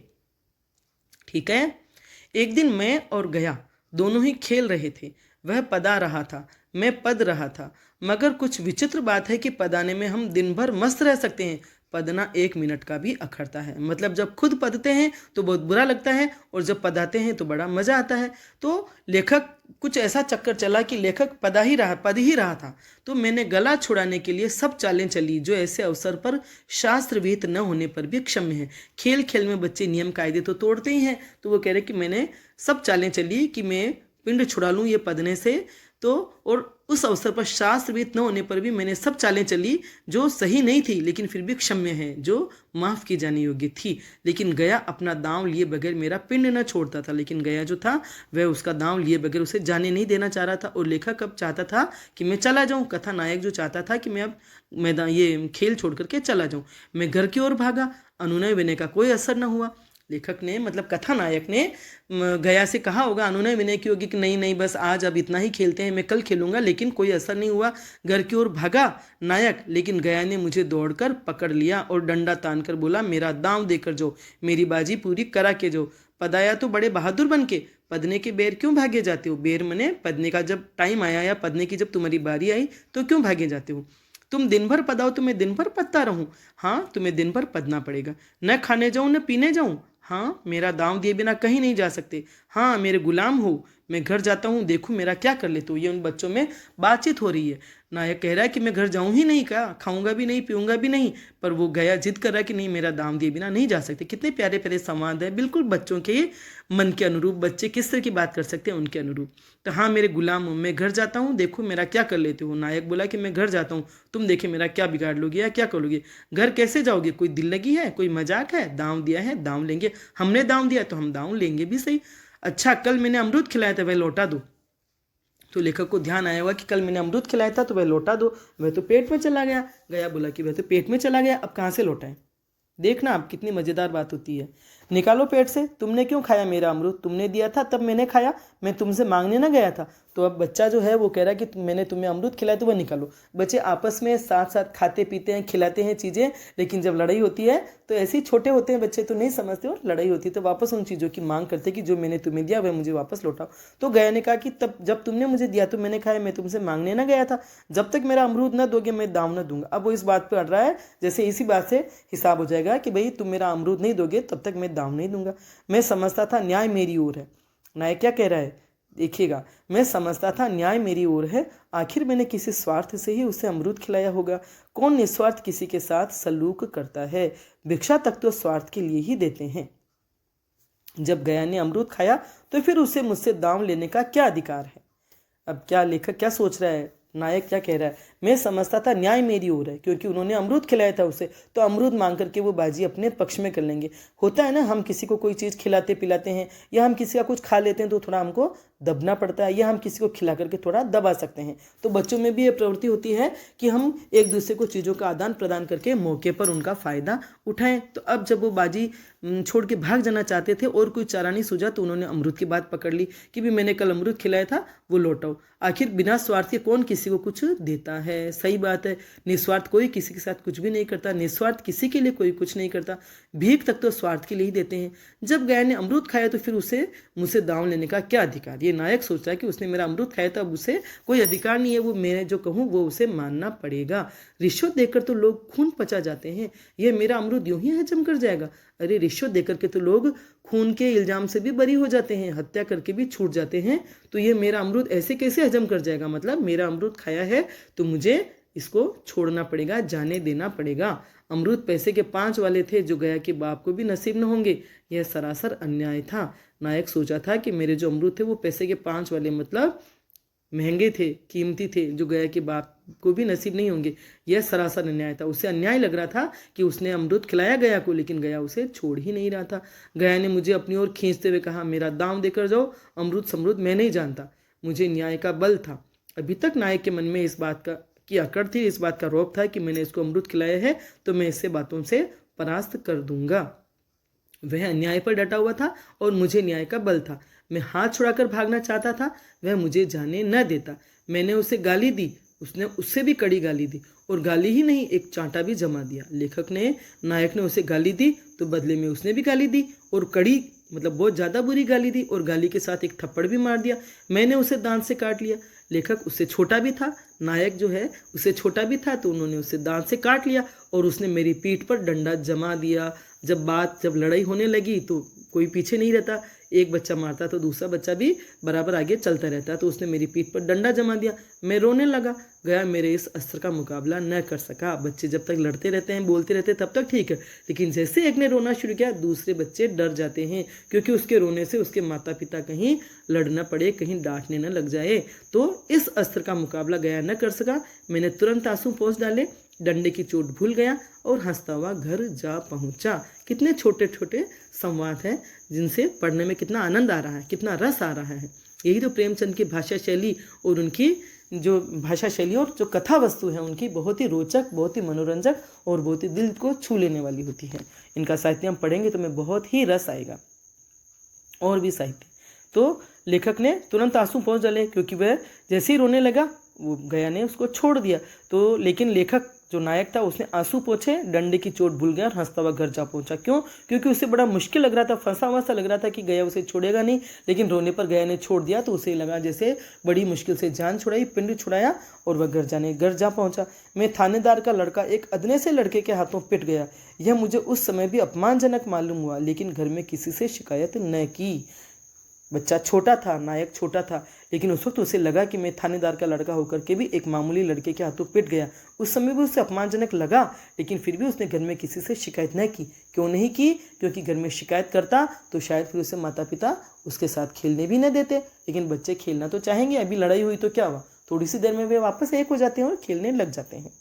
ठीक है। एक दिन मैं और गया दोनों ही खेल रहे थे। वह पदा रहा था, मैं पद रहा था। मगर कुछ विचित्र बात है कि पदाने में हम दिन भर मस्त रह सकते हैं, पदना 1 मिनट का भी अखरता है। मतलब जब खुद पदते हैं तो बहुत बुरा लगता है और जब पदाते हैं तो बड़ा मज़ा आता है। तो लेखक कुछ ऐसा चक्कर चला कि लेखक पद ही रहा था। तो मैंने गला छुड़ाने के लिए सब चालें चली जो ऐसे अवसर पर शास्त्र विहित न होने पर भी क्षम्य है। खेल खेल में बच्चे नियम कायदे तो तोड़ते ही हैं, तो वो कह रहे कि मैंने सब चालें चली कि मैं पिंड छुड़ा लूँ ये पदने से। तो और उस अवसर पर शास्त्र विहित न होने पर भी मैंने सब चालें चली जो सही नहीं थी, लेकिन फिर भी क्षम्य है, जो माफ़ की जाने योग्य थी। लेकिन गया अपना दांव लिए बगैर मेरा पिंड न छोड़ता था, लेकिन गया जो था वह उसका दांव लिए बगैर उसे जाने नहीं देना चाह रहा था। और लेखक अब चाहता था कि मैं चला जाऊँ, कथा नायक जो चाहता था कि मैं अब मैदान ये खेल छोड़ करके चला जाऊँ। मैं घर की ओर भागा, अनुनय विनय का कोई असर न हुआ। लेखक ने, मतलब कथा नायक ने गया से कहा होगा अनुनय विनय की होगी कि नहीं नहीं बस आज अब इतना ही खेलते हैं, मैं कल खेलूंगा, लेकिन कोई असर नहीं हुआ। घर की ओर भागा नायक, लेकिन गया ने मुझे दौड़कर पकड़ लिया और डंडा तान कर बोला, मेरा दांव देकर जो, मेरी बाजी पूरी करा के जो। पदाया तो बड़े बहादुर बन के, पदने के बेर क्यों भागे जाते हो? बेर मने पदने का जब टाइम आया या पदने की जब तुम्हारी बारी आई तो क्यों भागे जाते हो? तुम दिन भर पदाओ तो मैं दिन भर पदता रहूं? हाँ, तुम्हें दिन भर पदना पड़ेगा। न खाने जाऊं न पीने जाऊं? हाँ, मेरा दांव दिए बिना कहीं नहीं जा सकते। हाँ, मेरे गुलाम हो, मैं घर जाता हूँ, देखो मेरा क्या कर लेते हो। ये उन बच्चों में बातचीत हो रही है। नायक कह रहा है कि मैं घर जाऊं ही नहीं, क्या खाऊंगा भी नहीं पीऊंगा भी नहीं, पर वो गया जिद कर रहा है कि नहीं, मेरा दाम दिए बिना नहीं जा सकते। कितने प्यारे प्यारे संवाद है, बिल्कुल बच्चों के मन के अनुरूप, बच्चे किस तरह की बात कर सकते हैं उनके अनुरूप। तो हाँ, मेरे गुलाम हूँ, मैं घर जाता हूँ, देखो मेरा क्या कर लेते हो। नायक बोला कि मैं घर जाता हूँ, तुम देखे मेरा क्या बिगाड़ लोगे या क्या कर लोगे। घर कैसे जाओगे? कोई दिल लगी है, कोई मजाक है? दाम दिया है, दाम लेंगे। हमने दाम दिया तो हम दाम लेंगे भी सही। अच्छा, कल मैंने अमरूद खिलाया था, वह लौटा दो। तो लेखक को ध्यान आया हुआ कि कल मैंने अमरूद खिलाया था तो वह लौटा दो। वह तो पेट में चला गया। गया बोला कि वह तो पेट में चला गया, अब कहाँ से लौटाएं। देखना अब कितनी मज़ेदार बात होती है। निकालो पेट से, तुमने क्यों खाया मेरा अमरूद? तुमने दिया था तब मैंने खाया, मैं तुमसे मांगने ना गया था। तो अब बच्चा जो है वो कह रहा है कि मैंने तुम्हें अमरूद खिलाया तो वह निकालो। बच्चे आपस में साथ साथ खाते पीते हैं, खिलाते हैं चीज़ें, लेकिन जब लड़ाई होती है तो ऐसे ही छोटे होते हैं बच्चे तो नहीं समझते, और लड़ाई होती है तो वापस उन चीज़ों की मांग करते कि जो मैंने तुम्हें दिया वह मुझे वापस लौटाओ। तो गया ने कहा कि तब जब तुमने मुझे दिया तो मैंने खाया, मैं तुमसे मांगने ना गया था। जब तक मेरा अमरूद न दोगे मैं दाम न दूंगा। अब वो इस बात पर अड़ रहा है जैसे इसी बात से हिसाब हो जाएगा कि भाई तुम मेरा अमरूद नहीं दोगे तब तक मैं दाम नहीं दूंगा। मैं समझता था न्याय मेरी ओर है। नायक क्या कह रहा है देखिएगा, मैं समझता था न्याय मेरी ओर है, आखिर मैंने किसी स्वार्थ से ही उसे अमरूद खिलाया होगा। कौन निस्वार्थ किसी के साथ सलूक करता है? भिक्षा तक तो स्वार्थ के लिए ही देते हैं। जब गया ने अमरूद खाया तो फिर उसे मुझसे दाम लेने का क्या अधिकार है? अब क्या लेखक क्या सोच रहा है, नायक क्या कह रहा है? मैं समझता था न्याय मेरी ओर है, क्योंकि उन्होंने अमरूद खिलाया था उसे, तो अमरूद मांग करके वो बाजी अपने पक्ष में कर लेंगे। होता है ना, हम किसी को कोई चीज़ खिलाते पिलाते हैं या हम किसी का कुछ खा लेते हैं तो थोड़ा हमको दबना पड़ता है, या हम किसी को खिला करके थोड़ा दबा सकते हैं। तो बच्चों में भी ये प्रवृत्ति होती है कि हम एक दूसरे को चीज़ों का आदान प्रदान करके मौके पर उनका फ़ायदा उठाएं। तो अब जब वो बाजी छोड़ के भाग जाना चाहते थे और कोई चारा नहीं सूझा तो उन्होंने अमरूद की बात पकड़ ली कि भी मैंने कल अमरूद खिलाया था, वो लौटाओ। आखिर बिना स्वार्थ के कौन किसी को कुछ देता है? सही बात है, निस्वार्थ कोई किसी के साथ कुछ भी नहीं करता, निस्वार्थ किसी के लिए कोई कुछ नहीं करता। भीख तक तो स्वार्थ के लिए ही देते हैं। जब गाय ने अमरूद खाया तो फिर उसे मुझसे दाम लेने का क्या अधिकार? ये नायक सोच रहा है कि उसने मेरा अमरूद खाया था, अब उसे कोई अधिकार नहीं है, वो मैं जो कहूँ वो उसे मानना पड़ेगा। रिश्वत देकर तो लोग खून पचा जाते हैं, यह मेरा अमरूद यूं ही हजम कर जाएगा? अरे रिश्वत देकर के तो लोग खून के इल्जाम से भी बरी हो जाते हैं, हत्या करके भी छूट जाते हैं, तो ये मेरा अमरूद ऐसे कैसे हजम कर जाएगा? मतलब मेरा अमरूद खाया है तो मुझे इसको छोड़ना पड़ेगा, जाने देना पड़ेगा। अमरूद पैसे के 5 वाले थे जो गया के बाप को भी नसीब न होंगे। यह सरासर अन्याय था। नायक सोचा था कि मेरे जो अमरूद थे वो पैसे के 5 वाले, मतलब महंगे थे, कीमती थे, जो गया के बाप को भी नसीब नहीं होंगे। यह सरासर अन्याय था। उसे अन्याय लग रहा था कि उसने अमरूद खिलाया गया को, लेकिन गया उसे छोड़ ही नहीं रहा था। गया ने मुझे अपनी ओर खींचते हुए कहा, मेरा दाम देकर जाओ, अमरूद समरूद मैं नहीं जानता, मुझे न्याय का बल था। अभी तक नायक के मन में इस बात का की अकड़ थी, इस बात का रौब था कि मैंने इसको अमरूद खिलाया है तो मैं इससे बातों से परास्त कर दूंगा। वह अन्याय पर डटा हुआ था और मुझे न्याय का बल था। मैं हाथ छुड़ाकर भागना चाहता था, वह मुझे जाने न देता। मैंने उसे गाली दी, उसने उससे भी कड़ी गाली दी, और गाली ही नहीं एक चांटा भी जमा दिया। लेखक ने, नायक ने उसे गाली दी तो बदले में उसने भी गाली दी, और कड़ी मतलब बहुत ज़्यादा बुरी गाली दी, और गाली के साथ एक थप्पड़ भी मार दिया। मैंने उसे दांत से काट लिया। लेखक उससे छोटा भी था, नायक जो है उससे छोटा भी था, तो उन्होंने उसे दांत से काट लिया और उसने मेरी पीठ पर डंडा जमा दिया। जब लड़ाई होने लगी तो कोई पीछे नहीं रहता, एक बच्चा मारता तो दूसरा बच्चा भी बराबर आगे चलता रहता, तो उसने मेरी पीठ पर डंडा जमा दिया। मैं रोने लगा। गया मेरे इस अस्त्र का मुकाबला न कर सका। बच्चे जब तक लड़ते रहते हैं, बोलते रहते हैं, तब तक ठीक है, लेकिन जैसे एक ने रोना शुरू किया दूसरे बच्चे डर जाते हैं, क्योंकि उसके रोने से उसके माता पिता कहीं लड़ना पड़े, कहीं डांटने न लग जाए। तो इस अस्त्र का मुकाबला गया न कर सका। मैंने तुरंत आंसू पोंछ डाले, डंडे की चोट भूल गया और हंसता हुआ घर जा पहुंचा। कितने छोटे छोटे संवाद हैं जिनसे पढ़ने में कितना आनंद आ रहा है, कितना रस आ रहा है। यही तो प्रेमचंद की भाषा शैली और उनकी जो भाषा शैली और जो कथा वस्तु है उनकी बहुत ही रोचक, बहुत ही मनोरंजक और बहुत ही दिल को छू लेने वाली होती है। इनका साहित्य हम पढ़ेंगे तो हमें बहुत ही रस आएगा। और भी साहित्य तो लेखक ने तुरंत आंसू पोंछ डाले, क्योंकि वह जैसे ही रोने लगा वो गया ने उसको छोड़ दिया। तो लेकिन लेखक जो नायक था उसने आंसू पोंछे, डंडे की चोट भूल गया और हंसता हुआ घर जा पहुंचा। क्यों? क्योंकि उसे बड़ा मुश्किल लग रहा था, फंसा हुआ सा लग रहा था कि गया उसे छोड़ेगा नहीं, लेकिन रोने पर गया ने छोड़ दिया तो उसे लगा जैसे बड़ी मुश्किल से जान छुड़ाई, पिंड छुड़ाया और वह घर जा पहुंचा। मैं थानेदार का लड़का एक अदने से लड़के के हाथों पिट गया। यह मुझे उस समय भी अपमानजनक मालूम हुआ, लेकिन घर में किसी से शिकायत न की। बच्चा छोटा था, नायक छोटा था, लेकिन उस वक्त उसे लगा कि मैं थानेदार का लड़का होकर के भी एक मामूली लड़के के हाथों पिट गया। उस समय भी उसे अपमानजनक लगा, लेकिन फिर भी उसने घर में किसी से शिकायत न की। क्यों नहीं की? क्योंकि घर में शिकायत करता तो शायद फिर उसे माता पिता उसके साथ खेलने भी न देते। लेकिन बच्चे खेलना तो चाहेंगे, अभी लड़ाई हुई तो क्या हुआ, थोड़ी सी देर में वे वापस एक हो जाते हैं और खेलने लग जाते हैं।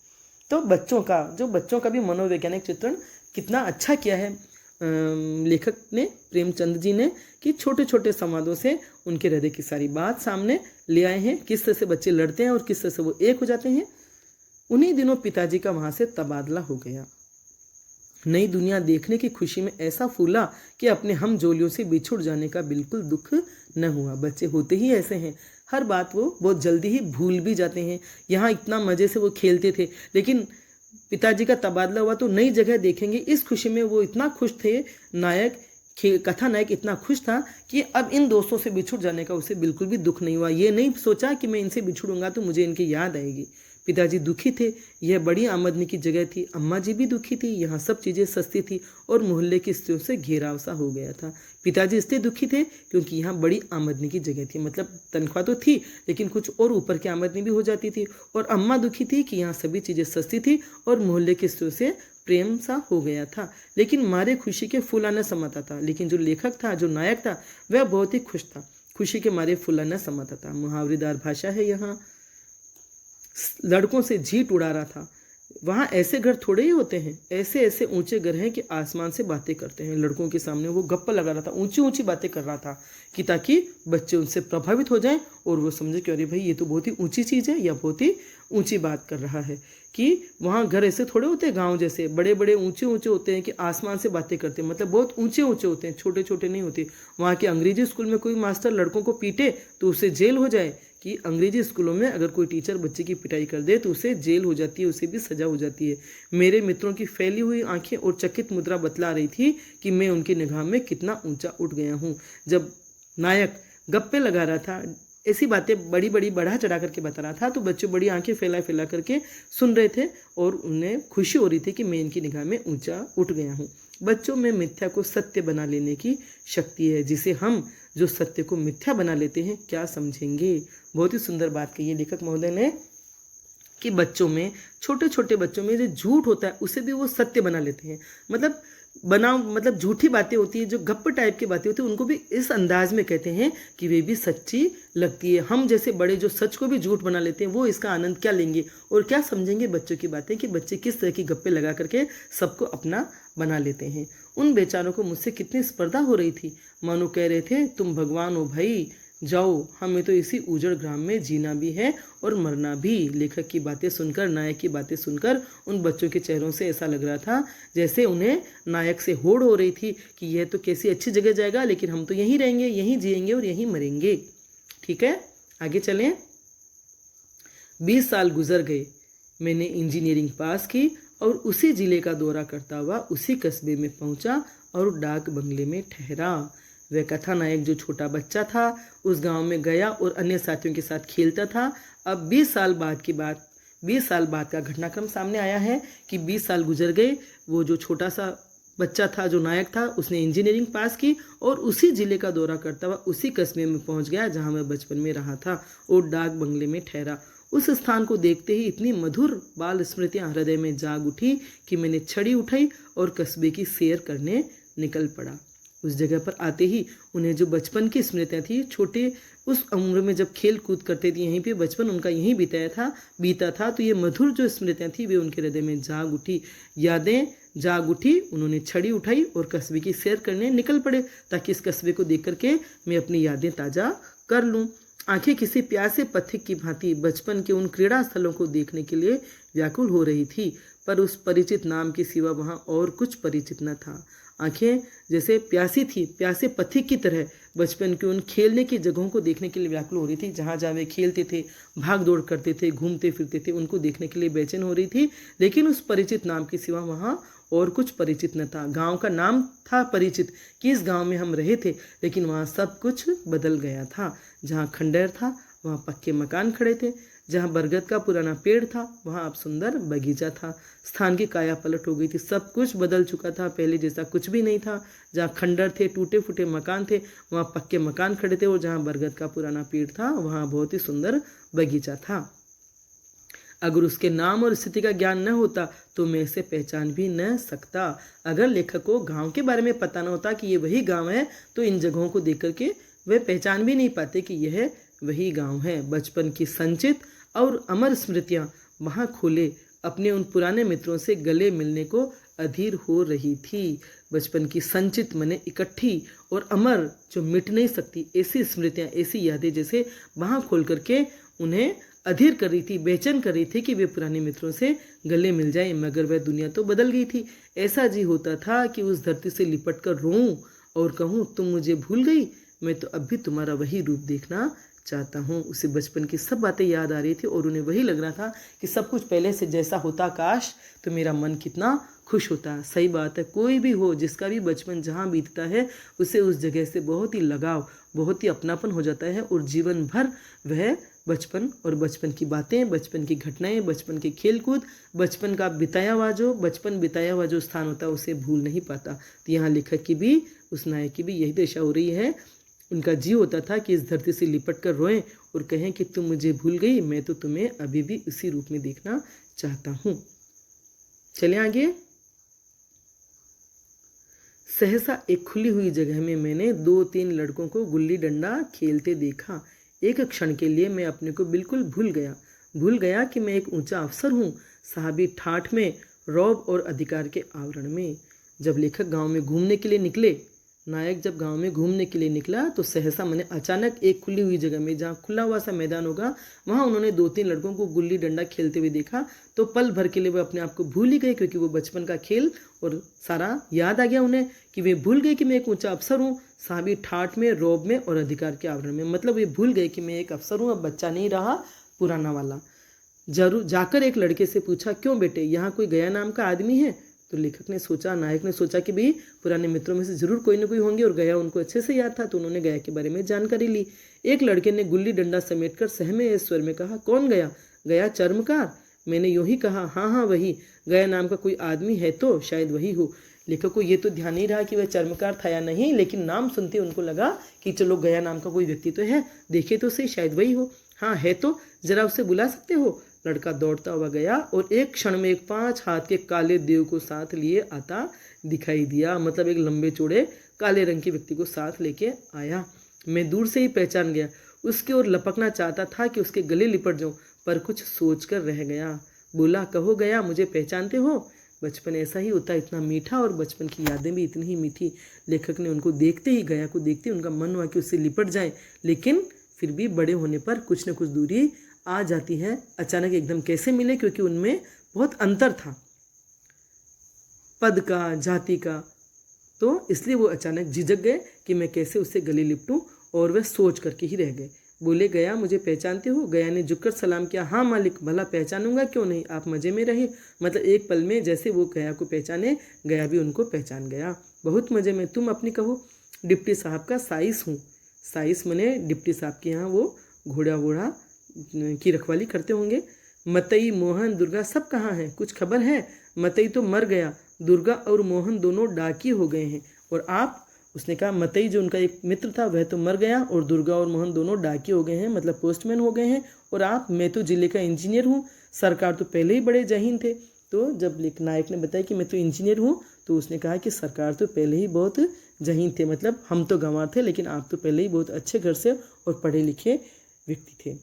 तो बच्चों का भी मनोवैज्ञानिक चित्रण कितना अच्छा किया है लेखक ने, प्रेमचंद जी ने, कि छोटे छोटे संवादों से उनके हृदय की सारी बात सामने ले आए हैं। किस तरह से बच्चे लड़ते हैं और किस तरह से वो एक हो जाते हैं। उन्हीं दिनों पिताजी का वहाँ से तबादला हो गया। नई दुनिया देखने की खुशी में ऐसा फूला कि अपने हम जोलियों से बिछुड़ जाने का बिल्कुल दुख न हुआ। बच्चे होते ही ऐसे हैं, हर बात वो बहुत जल्दी ही भूल भी जाते हैं। यहाँ इतना मज़े से वो खेलते थे, लेकिन पिताजी का तबादला हुआ तो नई जगह देखेंगे, इस खुशी में वो इतना खुश थे। कथा नायक इतना खुश था कि अब इन दोस्तों से बिछुड़ जाने का उसे बिल्कुल भी दुख नहीं हुआ। ये नहीं सोचा कि मैं इनसे बिछुड़ूंगा तो मुझे इनकी याद आएगी। पिताजी दुखी थे, यह बड़ी आमदनी की जगह थी। अम्मा जी भी दुखी थी, यहाँ सब चीज़ें सस्ती थी और मोहल्ले की स्त्रियों से घेराव सा हो गया था। पिताजी इसलिए दुखी थे क्योंकि यहाँ बड़ी आमदनी की जगह थी, मतलब तनख्वाह तो थी लेकिन कुछ और ऊपर की आमदनी भी हो जाती थी। और अम्मा दुखी थी कि यहाँ सभी चीज़ें सस्ती थी और मोहल्ले की स्त्रियों से प्रेम सा हो गया था। लेकिन मारे खुशी के फुलाना समाता था। लेकिन जो लेखक था, जो नायक था, वह बहुत ही खुश था, खुशी के मारे फुलाना समाता था। मुहावरेदार भाषा है, यहाँ लड़कों से जीट उड़ा रहा था। वहाँ ऐसे घर थोड़े ही होते हैं, ऐसे ऐसे ऊंचे घर हैं कि आसमान से बातें करते हैं। लड़कों के सामने वो गप्पा लगा रहा था, ऊंची ऊंची बातें कर रहा था कि ताकि बच्चे उनसे प्रभावित हो जाएं और वो समझे कि अरे भाई ये तो बहुत ही ऊंची चीज़ है या बहुत ही ऊंची बात कर रहा है। कि वहाँ घर ऐसे थोड़े होते हैं, गाँव जैसे बड़े बड़े ऊंचे ऊंचे होते हैं कि आसमान से बातें करते हैं, मतलब बहुत ऊंचे ऊंचे होते हैं, छोटे छोटे नहीं होते। वहाँ के अंग्रेजी स्कूल में कोई मास्टर लड़कों को पीटे तो उसे जेल हो जाए, कि अंग्रेजी स्कूलों में अगर कोई टीचर बच्चे की पिटाई कर दे तो उसे जेल हो जाती है, उसे भी सजा हो जाती है। मेरे मित्रों की फैली हुई आंखें और चकित मुद्रा बतला रही थी कि मैं उनकी निगाह में कितना ऊंचा उठ गया हूँ। जब नायक गप्पे लगा रहा था, ऐसी बातें बड़ी बड़ी बढ़ा चढ़ा करके बता रहा था, तो बच्चे बड़ी आंखें फैला फैला करके सुन रहे थे और उन्हें खुशी हो रही थी कि मैं इनकी निगाह में ऊंचा उठ गया हूँ। बच्चों में मिथ्या को सत्य बना लेने की शक्ति है, जिसे हम जो सत्य को मिथ्या बना लेते हैं क्या समझेंगे। बहुत ही सुंदर बात कही है लेखक महोदय ने कि बच्चों में, छोटे छोटे बच्चों में जो झूठ होता है उसे भी वो सत्य बना लेते हैं। मतलब झूठी बातें होती है, जो गप्प टाइप की बातें होती है, उनको भी इस अंदाज में कहते हैं कि वे भी सच्ची लगती है। हम जैसे बड़े जो सच को भी झूठ बना लेते हैं, वो इसका आनंद क्या लेंगे और क्या समझेंगे बच्चों की बातें, कि बच्चे किस तरह की गप्पे लगा करके सबको अपना बना लेते हैं। उन बेचारों को मुझसे कितनी स्पर्धा हो रही थी, मानो कह रहे थे तुम भगवान हो भाई, जाओ, हमें तो इसी उजड़ ग्राम में जीना भी है और मरना भी। लेखक की बातें सुनकर, नायक की बातें सुनकर उन बच्चों के चेहरों से ऐसा लग रहा था जैसे उन्हें नायक से होड़ हो रही थी कि यह तो कैसी अच्छी जगह जाएगा, लेकिन हम तो यहीं रहेंगे, यहीं जिएंगे और यहीं मरेंगे। ठीक है, आगे चलें। 20 साल गुजर गए, मैंने इंजीनियरिंग पास की और उसी जिले का दौरा करता हुआ उसी कस्बे में पहुंचा और डाक बंगले में ठहरा। वह कथानायक जो छोटा बच्चा था उस गांव में गया और अन्य साथियों के साथ खेलता था। अब 20 साल बाद का घटनाक्रम सामने आया है कि 20 साल गुजर गए। वो जो छोटा सा बच्चा था, जो नायक था, उसने इंजीनियरिंग पास की और उसी जिले का दौरा करता हुआ उसी कस्बे में पहुंच गया जहां वह बचपन में रहा था और डाक बंगले में ठहरा। उस स्थान को देखते ही इतनी मधुर बाल स्मृतियां हृदय में जाग उठी कि मैंने छड़ी उठाई और कस्बे की सैर करने निकल पड़ा। उस जगह पर आते ही उन्हें जो बचपन की स्मृतियाँ थी, छोटे उस उम्र में जब खेल कूद करते थे, यहीं पे बचपन उनका यहीं बीता था, तो ये मधुर जो स्मृतियाँ थी वे उनके हृदय में जाग उठी, यादें जाग उठी। उन्होंने छड़ी उठाई और कस्बे की सैर करने निकल पड़े ताकि इस कस्बे को देख करके मैं अपनी यादें ताज़ा कर लूँ। आंखें किसी प्यासे पथिक की भांति बचपन के उन क्रीड़ा स्थलों को देखने के लिए व्याकुल हो रही थी, पर उस परिचित नाम के सिवा वहाँ और कुछ परिचित न था। आंखें जैसे प्यासी थी, प्यासे पथिक की तरह बचपन के उन खेलने की जगहों को देखने के लिए व्याकुल हो रही थी। जहाँ जहाँ वे खेलते थे, भाग दौड़ करते थे, घूमते फिरते थे, उनको देखने के लिए बेचैन हो रही थी। लेकिन उस परिचित नाम के सिवा वहाँ और कुछ परिचित न था। गांव का नाम था परिचित कि इस गांव में हम रहे थे, लेकिन वहाँ सब कुछ बदल गया था। जहाँ खंडहर था वहाँ पक्के मकान खड़े थे, जहाँ बरगद का पुराना पेड़ था वहाँ अब सुंदर बगीचा था। स्थान की काया पलट हो गई थी, सब कुछ बदल चुका था, पहले जैसा कुछ भी नहीं था। जहाँ खंडहर थे, टूटे फूटे मकान थे, वहाँ पक्के मकान खड़े थे, और जहाँ बरगद का पुराना पेड़ था वहाँ बहुत ही सुंदर बगीचा था। अगर उसके नाम और स्थिति का ज्ञान न होता तो मैं इसे पहचान भी न सकता। अगर लेखक को गांव के बारे में पता न होता कि ये वही गांव है, तो इन जगहों को देख करके वे पहचान भी नहीं पाते कि यह वही गांव है। बचपन की संचित और अमर स्मृतियां वहां खोले अपने उन पुराने मित्रों से गले मिलने को अधीर हो रही थी। बचपन की संचित मने इकट्ठी और अमर, जो मिट नहीं सकती, ऐसी स्मृतियां, ऐसी यादें जैसे वहां खोल करके उन्हें अधीर कर रही थी, बेचैन कर रही थी कि वे पुराने मित्रों से गले मिल जाएं। मगर वह दुनिया तो बदल गई थी। ऐसा जी होता था कि उस धरती से लिपट कर रोऊं और कहूँ, तुम मुझे भूल गई, मैं तो अब भी तुम्हारा वही रूप देखना चाहता हूँ। उसे बचपन की सब बातें याद आ रही थी और उन्हें वही लग रहा था कि सब कुछ पहले से जैसा होता, काश तो मेरा मन कितना खुश होता। सही बात है, कोई भी हो, जिसका भी बचपन जहाँ बीतता है, उसे उस जगह से बहुत ही लगाव, बहुत ही अपनापन हो जाता है, और जीवन भर वह बचपन और बचपन की बातें, बचपन की घटनाएं, बचपन के खेलकूद, बचपन का बिताया हुआ जो स्थान होता है उसे भूल नहीं पाता। तो यहाँ लेखक की भी, उस नायक की भी यही दशा हो रही है। उनका जी होता था कि इस धरती से लिपट कर रोएं और कहें कि तुम मुझे भूल गई, मैं तो तुम्हें अभी भी उसी रूप में देखना चाहता हूँ। चले आगे। सहसा एक खुली हुई जगह में मैंने 2-3 लड़कों को गुल्ली डंडा खेलते देखा। एक क्षण के लिए मैं अपने को बिल्कुल भूल गया कि मैं एक ऊंचा अफसर हूँ, साहबी ठाठ में, रौब और अधिकार के आवरण में। जब लेखक गांव में घूमने के लिए निकले, नायक जब गांव में घूमने के लिए निकला, तो सहसा मैंने अचानक एक खुली हुई जगह में, जहाँ खुला हुआ सा मैदान होगा, वहाँ उन्होंने 2-3 लड़कों को गुल्ली डंडा खेलते हुए देखा। तो पल भर के लिए वो अपने आप को भूल ही गए, क्योंकि वो बचपन का खेल और सारा याद आ गया उन्हें, कि वे भूल गए कि मैं एक ऊंचा अफसर हूँ, साहबी ठाठ में, रौब में और अधिकार के आवरण में। मतलब वे भूल गए कि मैं एक अफसर हूँ, अब बच्चा नहीं रहा पुराना वाला। जरूर जाकर एक लड़के से पूछा, क्यों बेटे, यहाँ कोई गया नाम का आदमी है? तो लेखक ने सोचा, नायक ने सोचा कि भाई पुराने मित्रों में से जरूर कोई ना कोई होंगे, और गया उनको अच्छे से याद था, तो उन्होंने गया के बारे में जानकारी ली। एक लड़के ने गुल्ली डंडा समेटकर सहमे स्वर में कहा, कौन गया? गया चर्मकार? मैंने यूं ही कहा, हाँ वही। गया नाम का कोई आदमी है तो शायद वही हो। लेखक को ये तो ध्यान नहीं रहा कि वह चर्मकार था या नहीं, लेकिन नाम सुनते उनको लगा कि चलो गया नाम का कोई व्यक्ति तो है, देखे तो सही, शायद वही हो। हाँ है तो, जरा उसे बुला सकते हो? लड़का दौड़ता हुआ गया और एक क्षण में एक 5 हाथ के काले देव को साथ लिए आता दिखाई दिया। मतलब एक लंबे चौड़े काले रंग के व्यक्ति को साथ लेके आया। मैं दूर से ही पहचान गया। उसकी ओर लपकना चाहता था कि उसके गले लिपट जाऊं, पर कुछ सोच कर रह गया। बोला, कहो गया, मुझे पहचानते हो? बचपन ऐसा ही होता है, इतना मीठा, और बचपन की यादें भी इतनी ही मीठी। लेखक ने उनको देखते ही, गया को देखते ही उनका मन हुआ कि उससे लिपट जाए, लेकिन फिर भी बड़े होने पर कुछ न कुछ दूरी आ जाती है। अचानक एकदम कैसे मिले, क्योंकि उनमें बहुत अंतर था, पद का, जाति का, तो इसलिए वो अचानक झिझक गए कि मैं कैसे उससे गले लिपटूं, और वह सोच करके ही रह गए। बोले, गया, मुझे पहचानते हो? गया ने झुककर सलाम किया, हाँ मालिक, भला पहचानूंगा क्यों नहीं, आप मज़े में रहे। मतलब एक पल में जैसे वो गया को पहचाने, गया भी उनको पहचान गया। बहुत मज़े में, तुम अपनी कहो। डिप्टी साहब का साइस हूँ। साइस मने डिप्टी साहब के यहाँ वो घोड़ा वोड़ा की रखवाली करते होंगे। मतई, मोहन, दुर्गा सब कहाँ हैं, कुछ खबर है? मतई तो मर गया, दुर्गा और मोहन दोनों डाकी हो गए हैं, और आप? उसने कहा, मतई जो उनका एक मित्र था वह तो मर गया, और दुर्गा और मोहन दोनों डाकी हो गए हैं, मतलब पोस्टमैन हो गए हैं। और आप? मैं तो जिले का इंजीनियर हूँ, सरकार तो पहले ही बड़े जहीन थे। तो जब नायक ने बताया कि मैं तो इंजीनियर हूँ, तो उसने कहा कि सरकार तो पहले ही बहुत जहीन थे, मतलब हम तो गंवार थे, लेकिन आप तो पहले ही बहुत अच्छे घर से और पढ़े लिखे व्यक्ति थे।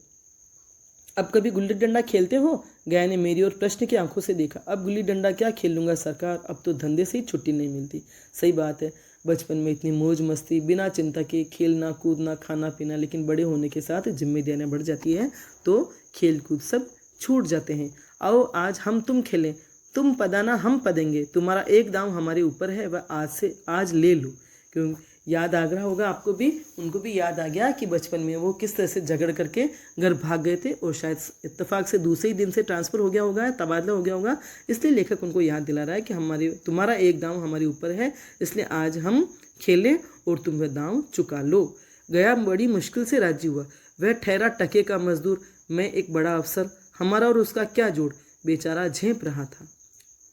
अब कभी गुल्ली डंडा खेलते हो? गया ने मेरी ओर प्रश्न की आंखों से देखा। अब गुल्ली डंडा क्या खेल लूँगा सरकार, अब तो धंधे से ही छुट्टी नहीं मिलती। सही बात है, बचपन में इतनी मौज मस्ती, बिना चिंता के खेलना कूदना, खाना पीना, लेकिन बड़े होने के साथ जिम्मेदारियाँ बढ़ जाती है, तो खेल कूद सब छूट जाते हैं। आओ आज हम तुम खेलें। तुम पदाना हम पदेंगे, तुम्हारा एक दांव हमारे ऊपर है, वह आज से आज ले लो। क्यों याद आ रहा होगा आपको भी, उनको भी याद आ गया कि बचपन में वो किस तरह से झगड़ करके घर भाग गए थे और शायद इत्तेफाक से दूसरे ही दिन से ट्रांसफ़र हो गया होगा, तबादला हो गया होगा। इसलिए लेखक उनको याद दिला रहा है कि हमारे तुम्हारा एक दांव हमारे ऊपर है, इसलिए आज हम खेलें और तुम वह दांव चुका लो। गया बड़ी मुश्किल से राजी हुआ, वह ठहरा टके का मजदूर, मैं एक बड़ा अफसर, हमारा और उसका क्या जोड़। बेचारा झेंप रहा था,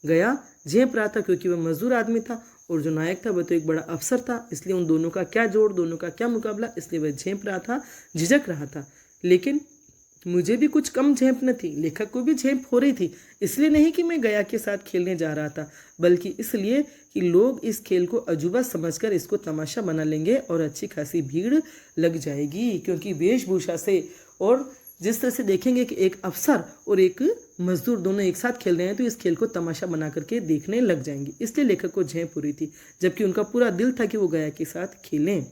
गया झेंप रहा था क्योंकि वह मजदूर आदमी था और जो नायक था वह तो एक बड़ा अफसर था, इसलिए उन दोनों का क्या जोड़, दोनों का क्या मुकाबला, इसलिए वह झेंप रहा था, झिझक रहा था। लेकिन मुझे भी कुछ कम झेंप न थी, लेखक को भी झेंप हो रही थी। इसलिए नहीं कि मैं गया के साथ खेलने जा रहा था, बल्कि इसलिए कि लोग इस खेल को अजूबा समझकर इसको तमाशा बना लेंगे और अच्छी खासी भीड़ लग जाएगी, क्योंकि वेशभूषा से और जिस तरह से देखेंगे कि एक अफसर और एक मजदूर दोनों एक साथ खेल रहे हैं तो इस खेल को तमाशा बना करके देखने लग जाएंगे। इसलिए लेखक को झेंप हो रही थी, जबकि उनका पूरा दिल था कि वो गया के साथ खेलें।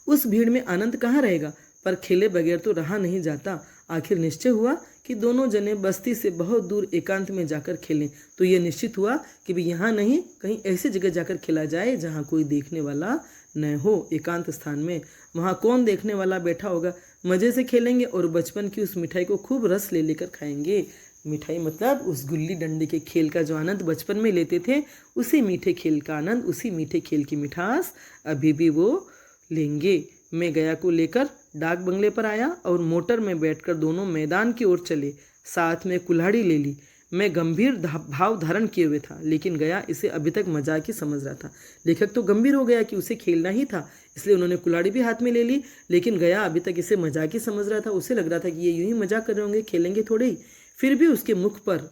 उस भीड़ में आनंद कहाँ रहेगा, पर खेले बगैर तो रहा नहीं जाता। आखिर निश्चय हुआ कि दोनों जने बस्ती से बहुत दूर एकांत में जाकर खेलें। तो यह निश्चित हुआ कि भी यहाँ नहीं, कहीं ऐसी जगह जाकर खेला जाए जहाँ कोई देखने वाला न हो, एकांत स्थान में। वहाँ कौन देखने वाला बैठा होगा, मज़े से खेलेंगे और बचपन की उस मिठाई को खूब रस ले लेकर खाएंगे। मिठाई मतलब उस गुल्ली डंडे के खेल का जो आनंद बचपन में लेते थे, उसी मीठे खेल का आनंद, उसी मीठे खेल की मिठास अभी भी वो लेंगे। मैं गया को लेकर डाक बंगले पर आया और मोटर में बैठकर दोनों मैदान की ओर चले। साथ में कुल्हाड़ी ले ली। मैं गंभीर भाव धारण किए हुए था, लेकिन गया इसे अभी तक मजाक ही समझ रहा था। लेखक तो गंभीर हो गया कि उसे खेलना ही था, इसलिए उन्होंने कुल्हाड़ी भी हाथ में ले ली, लेकिन गया अभी तक इसे मजाक ही समझ रहा था। उसे लग रहा था कि ये यूं ही मजाक कर रहे होंगे, खेलेंगे थोड़े ही। फिर भी उसके मुख पर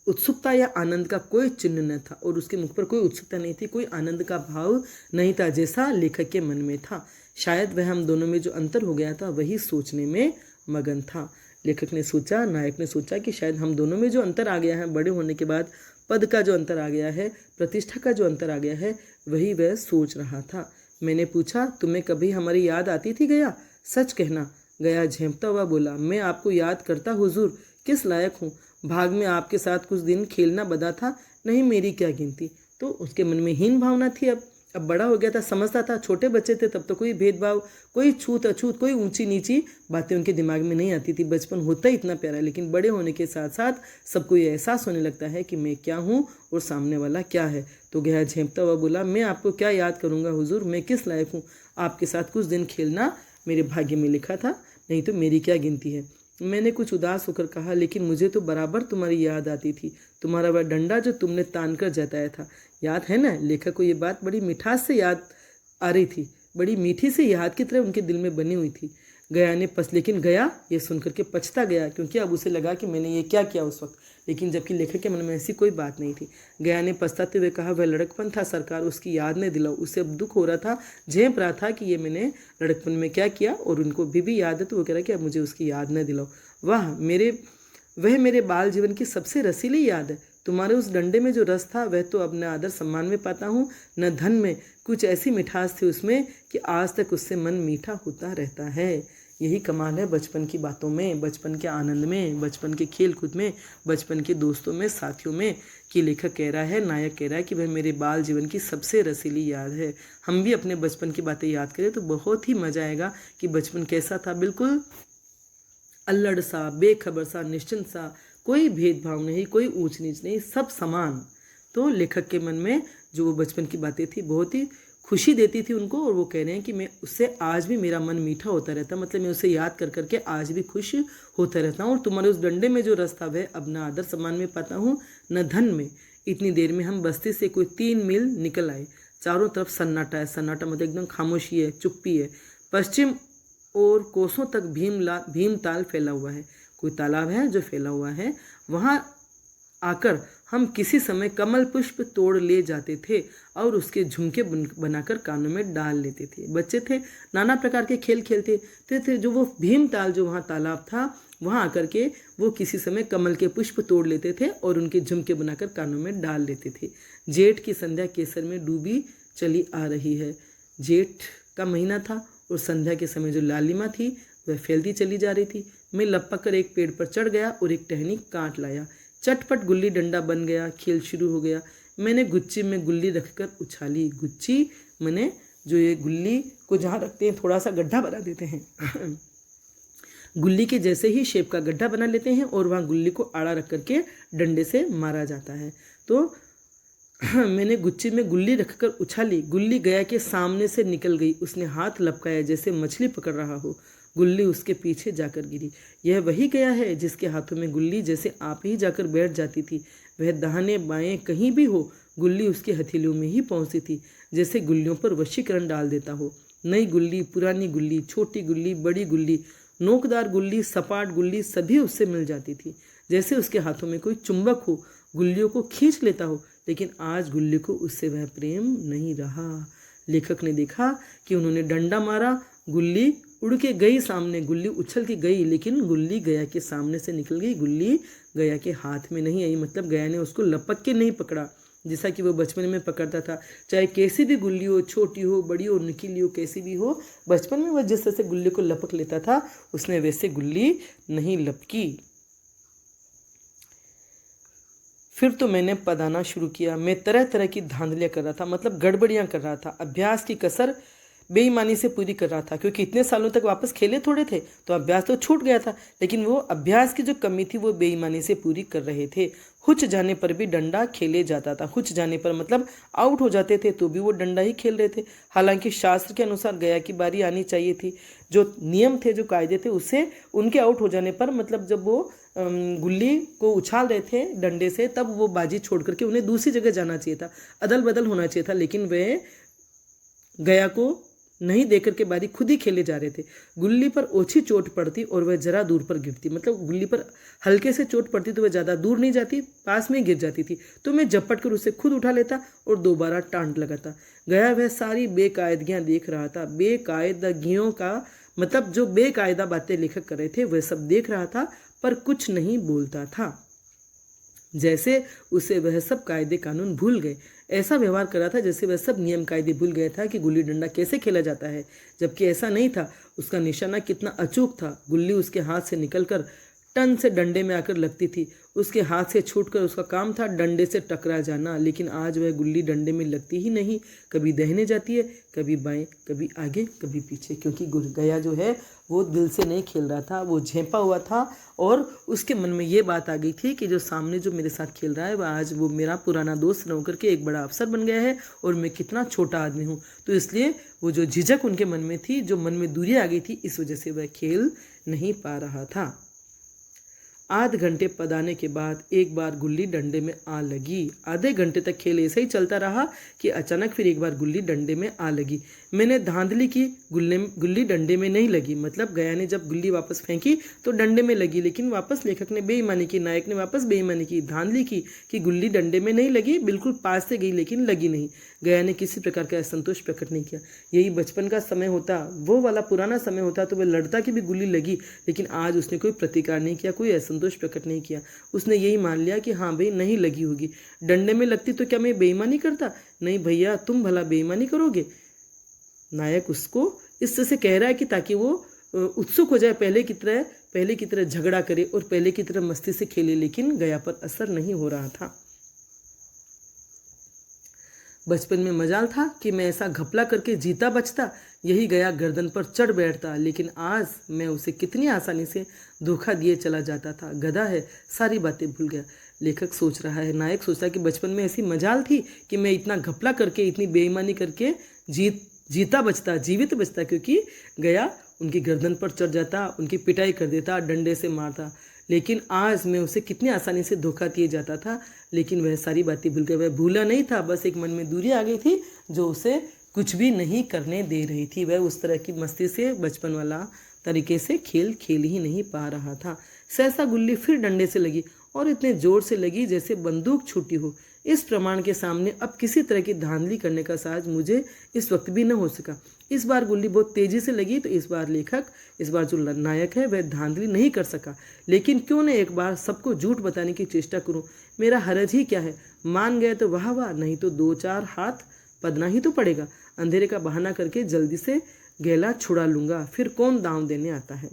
उत्सुकता या आनंद का कोई चिन्ह न था, और उसके मुख पर कोई उत्सुकता नहीं थी, कोई आनंद का भाव नहीं था, जैसा लेखक के मन में था। शायद वह हम दोनों में जो अंतर हो गया था वही सोचने में मगन था। लेखक ने सोचा, नायक ने सोचा कि शायद हम दोनों में जो अंतर आ गया है, बड़े होने के बाद पद का जो अंतर आ गया है, प्रतिष्ठा का जो अंतर आ गया है, वही वह सोच रहा था। मैंने पूछा, तुम्हें कभी हमारी याद आती थी गया? सच कहना। गया झेंपता हुआ बोला, मैं आपको याद करता हुजूर, किस लायक हूँ। भाग में आपके साथ कुछ दिन खेलना बदा था, नहीं मेरी क्या गिनती। तो उसके मन में हीन भावना थी। अब बड़ा हो गया था, समझता था। छोटे बच्चे थे तब तो कोई भेदभाव, कोई छूत अछूत, कोई ऊंची नीची बातें उनके दिमाग में नहीं आती थी। बचपन होता ही इतना प्यारा, लेकिन बड़े होने के साथ साथ सबको ये एहसास होने लगता है कि मैं क्या हूँ और सामने वाला क्या है। तो गया झेंपता हुआ बोला, मैं आपको क्या याद करूँगा हुजूर, मैं किस लायक हूँ। आपके साथ कुछ दिन खेलना मेरे भाग्य में लिखा था, नहीं तो मेरी क्या गिनती है। मैंने कुछ उदास होकर कहा, लेकिन मुझे तो बराबर तुम्हारी याद आती थी, तुम्हारा वह डंडा जो तुमने तान कर जताया था, याद है ना। लेखक को ये बात बड़ी मिठास से याद आ रही थी, बड़ी मीठी से याद की तरह उनके दिल में बनी हुई थी। गया ने लेकिन गया ये सुनकर के पछता गया, क्योंकि अब उसे लगा कि मैंने ये क्या किया उस वक्त, लेकिन जबकि लेखक के मन में ऐसी कोई बात नहीं थी। गया ने पछताते हुए कहा, वह लड़कपन था सरकार, उसकी याद नहीं दिलाओ। उसे अब दुख हो रहा था, झेंप रहा था कि ये मैंने लड़कपन में क्या किया, और उनको भी याद है, तो वो कह रहा कि अब मुझे उसकी याद न दिलाओ। वह मेरे बाल जीवन की सबसे रसीली याद है। तुम्हारे उस डंडे में जो रस था वह तो अब न आदर सम्मान में पाता हूँ न धन में। कुछ ऐसी मिठास थी उसमें कि आज तक उससे मन मीठा होता रहता है। यही कमाल है बचपन की बातों में, बचपन के आनंद में, बचपन के खेल कूद में, बचपन के दोस्तों में, साथियों में, कि लेखक कह रहा है, नायक कह रहा है कि वह मेरे बाल जीवन की सबसे रसीली याद है। हम भी अपने बचपन की बातें याद करें तो बहुत ही मज़ा आएगा कि बचपन कैसा था, बिल्कुल अल्लड़ सा, बेखबर सा, निश्चिंत सा, कोई भेदभाव नहीं, कोई ऊंच नीच नहीं, सब समान। तो लेखक के मन में जो वो बचपन की बातें थी बहुत ही खुशी देती थी उनको, और वो कह रहे हैं कि मैं उससे आज भी मेरा मन मीठा होता रहता, मतलब मैं उसे याद कर करके आज भी खुश होता रहता हूँ। और तुम्हारे उस डंडे में जो रस था वह अब न आदर सम्मान में पाता हूँ न धन में। इतनी देर में हम बस्ती से कोई 3 मील निकल आए। चारों तरफ सन्नाटा है, सन्नाटा मतलब एकदम खामोशी है, चुप्पी है। पश्चिम और कोसों तक भीमताल फैला हुआ है, कोई तालाब है जो फैला हुआ है। वहाँ आकर हम किसी समय कमल पुष्प तोड़ ले जाते थे और उसके झुमके बनाकर कानों में डाल लेते थे। बच्चे थे, नाना प्रकार के खेल खेलते थे। जो वो भीमताल जो वहाँ तालाब था, वहाँ आकर के वो किसी समय कमल के पुष्प तोड़ लेते थे और उनके झुमके बनाकर कानों में डाल लेते थे। जेठ की संध्या केसर में डूबी चली आ रही है। जेठ का महीना था और संध्या के समय जो लालिमा थी वह फैलती चली जा रही थी। मैं लपक कर एक पेड़ पर चढ़ गया और एक टहनी काट लाया। चटपट गुल्ली डंडा बन गया, खेल शुरू हो गया। मैंने गुच्ची में गुल्ली रखकर उछाली। गुच्ची मैंने जो ये गुल्ली को जहाँ रखते हैं थोड़ा सा गड्ढा बना देते हैं गुल्ली के जैसे ही शेप का गड्ढा बना लेते हैं और वहाँ गुल्ली को आड़ा रख करके डंडे से मारा जाता है। तो मैंने गुच्ची में गुल्ली रखकर उछाली। गुल्ली गया के सामने से निकल गई। उसने हाथ लपकाया जैसे मछली पकड़ रहा हो। गुल्ली उसके पीछे जाकर गिरी। यह वही गया है जिसके हाथों में गुल्ली जैसे आप ही जाकर बैठ जाती थी। वह दाहिने बाएं कहीं भी हो, गुल्ली उसकी हथेलियों में ही पहुंचती थी, जैसे गुल्लियों पर वशीकरण डाल देता हो। नई गुल्ली, पुरानी गुल्ली, छोटी गुल्ली, बड़ी गुल्ली, नोकदार गुल्ली, सपाट गुल्ली सभी उससे मिल जाती थी, जैसे उसके हाथों में कोई चुंबक हो, गुल्लियों को खींच लेता हो। लेकिन आज गुल्ली को उससे वह प्रेम नहीं रहा। लेखक ने देखा कि उन्होंने डंडा मारा, गुल्ली उड़ के गई सामने, गुल्ली उछल के गई, लेकिन गुल्ली गया के सामने से निकल गई। गुल्ली गया के हाथ में नहीं आई, मतलब गया ने उसको लपक के नहीं पकड़ा जैसा कि वो बचपन में पकड़ता था। चाहे कैसी भी गुल्ली हो, छोटी हो, बड़ी हो, नुकीली हो, कैसी भी हो, बचपन में वह जिस तरह से गुल्ली को लपक लेता था उसने वैसे गुल्ली नहीं लपकी। फिर तो मैंने पदाना शुरू किया। मैं तरह तरह की धांधलियाँ कर रहा था, मतलब गड़बड़ियाँ कर रहा था। अभ्यास की कसर बेईमानी से पूरी कर रहा था, क्योंकि इतने सालों तक वापस खेले थोड़े थे तो अभ्यास तो छूट गया था, लेकिन वो अभ्यास की जो कमी थी वो बेईमानी से पूरी कर रहे थे। हुच जाने पर भी डंडा खेले जाता था। हुच जाने पर मतलब आउट हो जाते थे तो भी वो डंडा ही खेल रहे थे। हालांकि शास्त्र के अनुसार गया की बारी आनी चाहिए थी। जो नियम थे, जो कायदे थे, उससे उनके आउट हो जाने पर, मतलब जब वो गुल्ली को उछाल रहे थे डंडे से, तब वो बाजी छोड़ करके उन्हें दूसरी जगह जाना चाहिए था, अदल बदल होना चाहिए था, लेकिन वे गया को नहीं देकर के बारी खुद ही खेले जा रहे थे। गुल्ली पर ओछी चोट पड़ती और वह जरा दूर पर गिरती, मतलब गुल्ली पर हल्के से चोट पड़ती तो वह ज़्यादा दूर नहीं जाती, पास में गिर जाती थी, तो मैं झपट कर उसे खुद उठा लेता और दोबारा टांट लगाता। गया वह सारी बेकायदगियाँ देख रहा था। बेकायदगियों का मतलब जो बेकायदा बातें लेखक कर रहे थे वह सब देख रहा था, पर कुछ नहीं बोलता था, जैसे उसे वह सब कायदे कानून भूल गए। ऐसा व्यवहार कर रहा था जैसे वह सब नियम कायदे भूल गया था कि गुल्ली डंडा कैसे खेला जाता है, जबकि ऐसा नहीं था। उसका निशाना कितना अचूक था। गुल्ली उसके हाथ से निकलकर टन से डंडे में आकर लगती थी। उसके हाथ से छूटकर उसका काम था डंडे से टकरा जाना, लेकिन आज वह गुल्ली डंडे में लगती ही नहीं। कभी दाहिने जाती है, कभी बाएं, कभी आगे, कभी पीछे, क्योंकि गया जो है वो दिल से नहीं खेल रहा था, वो झेंपा हुआ था। और उसके मन में ये बात आ गई थी कि जो सामने जो मेरे साथ खेल रहा है वह आज वो मेरा पुराना दोस्त न होकर के एक बड़ा अफसर बन गया है और मैं कितना छोटा आदमी हूँ। तो इसलिए वो जो झिझक उनके मन में थी, जो मन में दूरी आ गई थी, इस वजह से वह खेल नहीं पा रहा था। आध घंटे पदाने के बाद एक बार गुल्ली डंडे में आ लगी। आधे घंटे तक खेल ऐसे ही चलता रहा कि अचानक फिर एक बार गुल्ली डंडे में आ लगी। मैंने धांधली की, गुल्ली डंडे में नहीं लगी। मतलब गया ने जब गुल्ली वापस फेंकी तो डंडे में लगी, लेकिन वापस लेखक ने बेईमानी की, नायक ने वापस बेईमानी की, धांधली की कि गुल्ली डंडे में नहीं लगी, बिल्कुल पास से गई लेकिन लगी नहीं। गया ने किसी प्रकार का असंतोष प्रकट नहीं किया। यही बचपन का समय होता, वो वाला पुराना समय होता तो वह लड़ता कि भी गुल्ली लगी, लेकिन आज उसने कोई प्रतिकार नहीं किया, कोई असंतोष प्रकट नहीं किया। उसने यही मान लिया कि हाँ भाई नहीं लगी होगी। डंडे में लगती तो क्या मैं बेईमानी करता? नहीं भैया, तुम भला बेईमानी करोगे? नायक उसको इस तरह से कह रहा है कि ताकि वो उत्सुक हो जाए, पहले की तरह झगड़ा करे और पहले की तरह मस्ती से खेले, लेकिन गया पर असर नहीं हो रहा था। बचपन में मजाल था कि मैं ऐसा घपला करके जीता बचता, यही गया गर्दन पर चढ़ बैठता, लेकिन आज मैं उसे कितनी आसानी से धोखा दिए चला जाता था। गधा है, सारी बातें भूल गया। लेखक सोच रहा है, नायक सोच रहा है कि बचपन में ऐसी मजाल थी कि मैं इतना घपला करके, इतनी बेईमानी करके जीता बचता, जीवित बचता, क्योंकि गया उनकी गर्दन पर चढ़ जाता, उनकी पिटाई कर देता, डंडे से मारता, लेकिन आज मैं उसे कितनी आसानी से धोखा दिए जाता था। लेकिन वह सारी बातें भूल गया। वह भूला नहीं था, बस एक मन में दूरी आ गई थी जो उसे कुछ भी नहीं करने दे रही थी। वह उस तरह की मस्ती से, बचपन वाला तरीके से खेल ही नहीं पा रहा था। सहसा गुल्ली फिर डंडे से लगी और इतने जोर से लगी जैसे बंदूक छूटी हो। इस प्रमाण के सामने अब किसी तरह की धांधली करने का साहस मुझे इस वक्त भी न हो सका। इस बार गुल्ली बहुत तेजी से लगी तो इस बार जो नायक है वह धांधली नहीं कर सका। लेकिन क्यों न एक बार सबको झूठ बताने की चेष्टा करूं, मेरा हरज ही क्या है। मान गए तो वाह वाह, नहीं तो 2-4 हाथ पदना ही तो पड़ेगा। अंधेरे का बहाना करके जल्दी से गैला छुड़ा लूंगा, फिर कौन दांव देने आता है।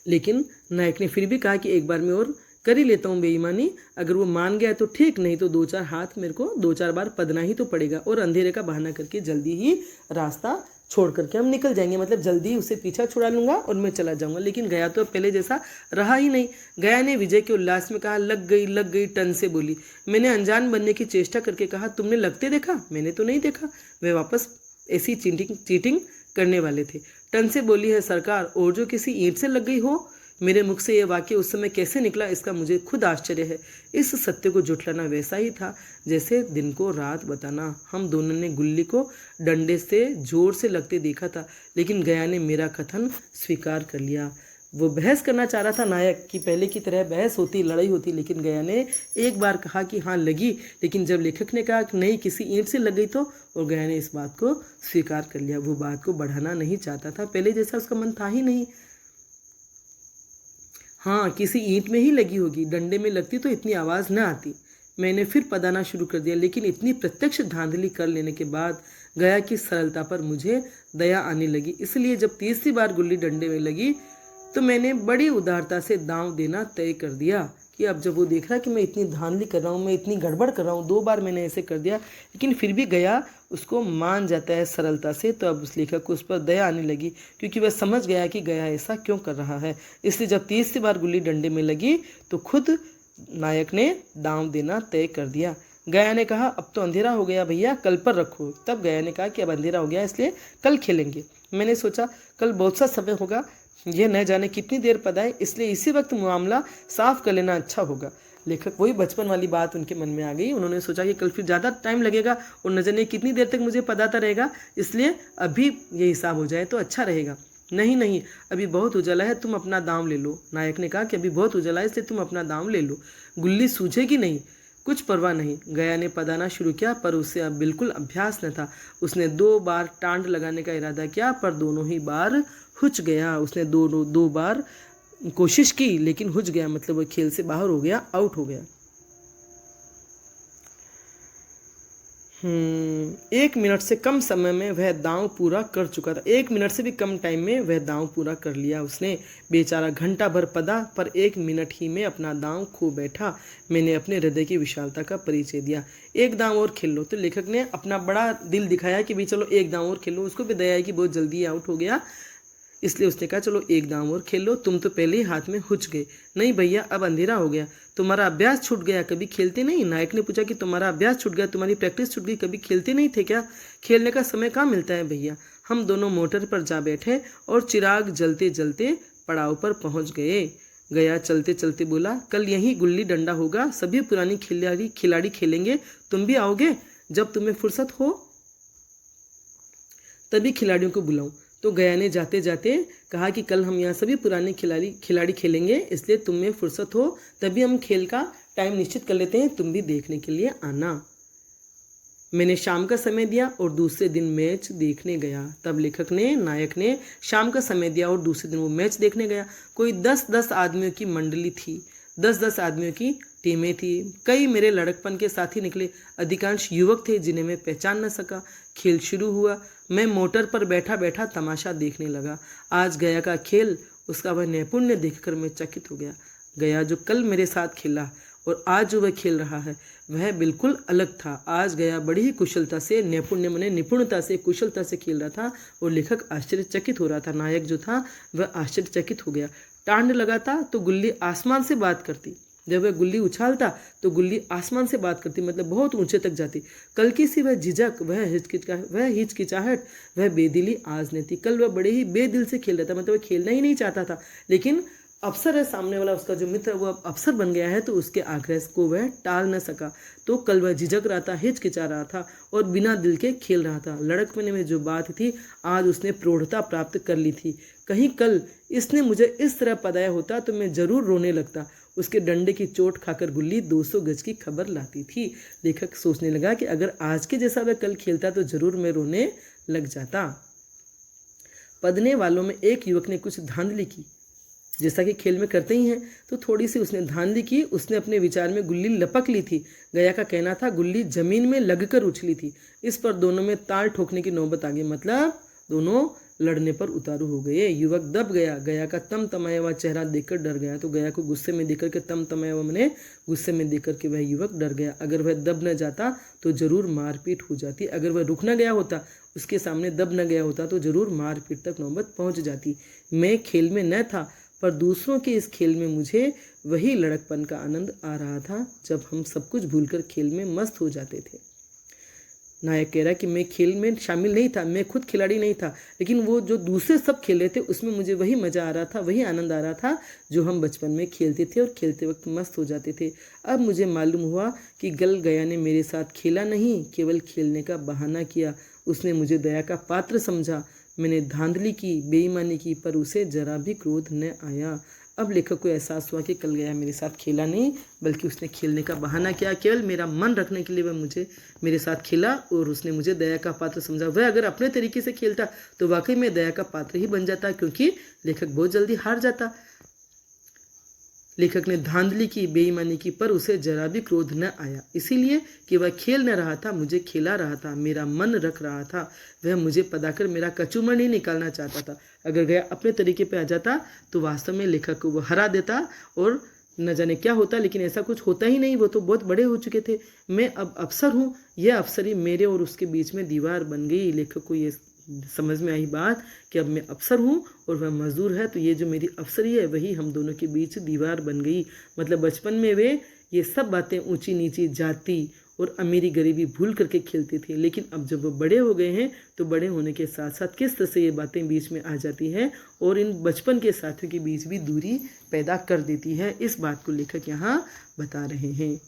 लेकिन नायक ने फिर भी कहा कि एक बार मैं और कर ही लेता हूँ बेईमानी, अगर वो मान गया तो ठीक, नहीं तो 2-4 हाथ मेरे को 2-4 बार पदना ही तो पड़ेगा और अंधेरे का बहाना करके जल्दी ही रास्ता छोड़ करके हम निकल जाएंगे, मतलब जल्दी उसे पीछा छुड़ा लूंगा और मैं चला जाऊंगा। लेकिन गया तो पहले जैसा रहा ही नहीं। गया ने विजय के उल्लास में कहा, लग गई टन से बोली। मैंने अनजान बनने की चेष्टा करके कहा, तुमने लगते देखा? मैंने तो नहीं देखा। वे वापस ऐसी चीटिंग करने वाले थे। टन से बोली है सरकार, और जो किसी ईंट से लग गई हो। मेरे मुख से यह वाक्य उस समय कैसे निकला इसका मुझे खुद आश्चर्य है। इस सत्य को जुटलाना वैसा ही था जैसे दिन को रात बताना। हम दोनों ने गुल्ली को डंडे से जोर से लगते देखा था, लेकिन गया ने मेरा कथन स्वीकार कर लिया। वो बहस करना चाह रहा था नायक कि पहले की तरह बहस होती, लड़ाई होती, लेकिन गया ने एक बार कहा कि हाँ लगी, लेकिन जब लेखक ने कहा कि नहीं किसी ईंट से लग गई तो, और गया ने इस बात को स्वीकार कर लिया। वो बात को बढ़ाना नहीं चाहता था, पहले जैसा उसका मन था ही नहीं। हाँ किसी ईंट में ही लगी होगी, डंडे में लगती तो इतनी आवाज़ न आती। मैंने फिर पदाना शुरू कर दिया, लेकिन इतनी प्रत्यक्ष धांधली कर लेने के बाद गया की सरलता पर मुझे दया आने लगी। इसलिए जब तीसरी बार गुल्ली डंडे में लगी तो मैंने बड़ी उदारता से दांव देना तय कर दिया कि अब जब वो देख रहा कि मैं इतनी धांधली कर रहा हूँ, मैं इतनी गड़बड़ कर रहा हूँ, 2 बार मैंने ऐसे कर दिया, लेकिन फिर भी गया उसको मान जाता है सरलता से, तो अब उस लेखक को उस पर दया आने लगी, क्योंकि वह समझ गया कि गया ऐसा क्यों कर रहा है। इसलिए जब तीसरी बार गुल्ली डंडे में लगी तो खुद नायक ने दांव देना तय कर दिया। गया ने कहा, अब तो अंधेरा हो गया भैया, कल पर रखो। तब गया ने कहा कि अब अंधेरा हो गया इसलिए कल खेलेंगे। मैंने सोचा कल बहुत सा समय होगा, यह न जाने कितनी देर पदाए, इसलिए इसी वक्त मामला साफ कर लेना अच्छा होगा। लेखक वही बचपन वाली बात उनके मन में आ गई। उन्होंने सोचा कि कल फिर ज़्यादा टाइम लगेगा और न जाने कितनी देर तक मुझे पदाता रहेगा, इसलिए अभी ये हिसाब हो जाए तो अच्छा रहेगा। नहीं, अभी बहुत उजाला है, तुम अपना दांव ले लो। नायक ने कहा कि अभी बहुत उजाला है इसलिए तुम अपना दांव ले लो, गुल्ली सूझेगी नहीं। कुछ परवाह नहीं। गया ने पदाना शुरू किया, पर उसे अब बिल्कुल अभ्यास न था। उसने 2 बार टांड लगाने का इरादा किया, पर दोनों ही बार हुच गया। उसने दो बार कोशिश की, लेकिन हुच गया, मतलब वो खेल से बाहर हो गया, आउट हो गया। 1 मिनट से कम समय में वह दांव पूरा कर चुका था। 1 मिनट से भी कम टाइम में वह दांव पूरा कर लिया उसने। बेचारा घंटा भर पदा, पर 1 मिनट ही में अपना दांव खो बैठा। मैंने अपने हृदय की विशालता का परिचय दिया। एक दांव और खेल लो। तो लेखक ने अपना बड़ा दिल दिखाया कि भाई चलो एक दांव और खेल लो। उसको भी दया है कि बहुत जल्दी आउट हो गया, इसलिए उसने कहा चलो एक दांव और खेल लो, तुम तो पहले ही हाथ में हुच गए। नहीं भैया, अब अंधेरा हो गया, तुम्हारा अभ्यास छूट गया, कभी खेलते नहीं। नायक ने पूछा कि तुम्हारा अभ्यास छूट गया, तुम्हारी प्रैक्टिस छूट गई, कभी खेलते नहीं थे क्या? खेलने का समय कहाँ मिलता है भैया। हम दोनों मोटर पर जा बैठे और चिराग जलते जलते पड़ाव पर पहुंच गए। गया चलते चलते बोला, कल यहीं गुल्ली डंडा होगा, सभी पुरानी खिलाड़ी खेलेंगे, तुम भी आओगे? जब तुम्हें फुर्सत हो तभी खिलाड़ियों को बुलाऊं। तो गया ने जाते जाते कहा कि कल हम यहाँ सभी पुराने खिलाड़ी खेलेंगे, इसलिए तुम्हें फुर्सत हो तभी हम खेल का टाइम निश्चित कर लेते हैं, तुम भी देखने के लिए आना। मैंने शाम का समय दिया और दूसरे दिन मैच देखने गया। तब नायक ने शाम का समय दिया और दूसरे दिन वो मैच देखने गया। कोई 10-10 आदमियों की मंडली थी, 10-10 आदमियों की टीमें थी। कई मेरे लड़कपन के साथी निकले, अधिकांश युवक थे जिन्हें मैं पहचान न सका। खेल शुरू हुआ। मैं मोटर पर बैठा बैठा तमाशा देखने लगा। आज गया का खेल, उसका वह नैपुण्य देखकर मैं चकित हो गया। गया जो कल मेरे साथ खेला और आज जो वह खेल रहा है वह बिल्कुल अलग था। आज गया बड़ी ही कुशलता से, निपुणता से, कुशलता से खेल रहा था और लेखक आश्चर्यचकित हो रहा था। नायक जो था वह आश्चर्यचकित हो गया। टांड लगाता तो गुल्ली आसमान से बात करती, जब वह गुल्ली उछालता तो गुल्ली आसमान से बात करती, मतलब बहुत ऊंचे तक जाती। कल की सी वह झिझक, वह हिचकिचाहट, वह बेदिली आज नहीं थी। कल वह बड़े ही बेदिल से खेल रहा था, मतलब वह खेलना ही नहीं चाहता था, लेकिन अफसर है सामने वाला, उसका जो मित्र वो अफसर बन गया है, तो उसके आग्रह को वह टाल न सका। तो कल वह झिझक रहा था, हिचकिचा रहा था और बिना दिल के खेल रहा था। लड़कपने में जो बात थी आज उसने प्रौढ़ता प्राप्त कर ली थी। कहीं कल इसने मुझे इस तरह पदाया होता तो मैं जरूर रोने लगता। उसके डंडे की चोट खाकर गुल्ली 200 गज की खबर लाती थी। लेखक सोचने लगा कि अगर आज के जैसा वह कल खेलता तो जरूर मैं रोने लग जाता। पदने वालों में एक युवक ने कुछ धांधली की, जैसा कि खेल में करते ही हैं, तो थोड़ी सी उसने धांधली की। उसने अपने विचार में गुल्ली लपक ली थी। गया का कहना था गुल्ली जमीन में लगकर उछली थी। इस पर दोनों में ताल ठोकने की नौबत आ गई, मतलब दोनों लड़ने पर उतारू हो गए। युवक दब गया, गया का तमतमाया हुआ चेहरा देखकर डर गया। तो गया को गुस्से में देखकर के तमतमाया हुआ मैंने गुस्से में देखकर के वह युवक डर गया। अगर वह दब न जाता तो जरूर मारपीट हो जाती। अगर वह रुक न गया होता, उसके सामने दब न गया होता तो जरूर मारपीट तक नौबत पहुंच जाती। मैं खेल में न था, पर दूसरों के इस खेल में मुझे वही लड़कपन का आनंद आ रहा था जब हम सब कुछ भूलकर खेल में मस्त हो जाते थे। नायक कह रहा है कि मैं खेल में शामिल नहीं था, मैं खुद खिलाड़ी नहीं था, लेकिन वो जो दूसरे सब खेल रहे थे उसमें मुझे वही मज़ा आ रहा था, वही आनंद आ रहा था जो हम बचपन में खेलते थे और खेलते वक्त मस्त हो जाते थे। अब मुझे मालूम हुआ कि गल गया ने मेरे साथ खेला नहीं, केवल खेलने का बहाना किया। उसने मुझे दया का पात्र समझा। मैंने धांधली की, बेईमानी की, पर उसे जरा भी क्रोध न आया। अब लेखक को एहसास हुआ कि कल गया मेरे साथ खेला नहीं, बल्कि उसने खेलने का बहाना किया। केवल मेरा मन रखने के लिए वह मेरे साथ खेला और उसने मुझे दया का पात्र समझा। वह अगर अपने तरीके से खेलता तो वाकई में दया का पात्र ही बन जाता, क्योंकि लेखक बहुत जल्दी हार जाता। लेखक ने धांधली की, बेईमानी की, पर उसे जरा भी क्रोध न आया, इसीलिए कि वह खेल न रहा था, मुझे खिला रहा था, मेरा मन रख रहा था। वह मुझे पदाकर मेरा कचूमर नहीं निकालना चाहता था। अगर गया अपने तरीके पे आ जाता तो वास्तव में लेखक को वो हरा देता और न जाने क्या होता, लेकिन ऐसा कुछ होता ही नहीं। वो तो बहुत बड़े हो चुके थे। मैं अब अफसर हूँ, यह अफसरी मेरे और उसके बीच में दीवार बन गई। लेखक को ये समझ में आई बात कि अब मैं अफसर हूँ और वह मजदूर है, तो ये जो मेरी अफसरी है वही हम दोनों के बीच दीवार बन गई। मतलब बचपन में वे ये सब बातें, ऊंची नीची जाति और अमीरी गरीबी भूल करके खेलते थे, लेकिन अब जब वो बड़े हो गए हैं तो बड़े होने के साथ साथ किस तरह से ये बातें बीच में आ जाती हैं और इन बचपन के साथियों के बीच भी दूरी पैदा कर देती है। इस बात को लेखक यहाँ बता रहे हैं।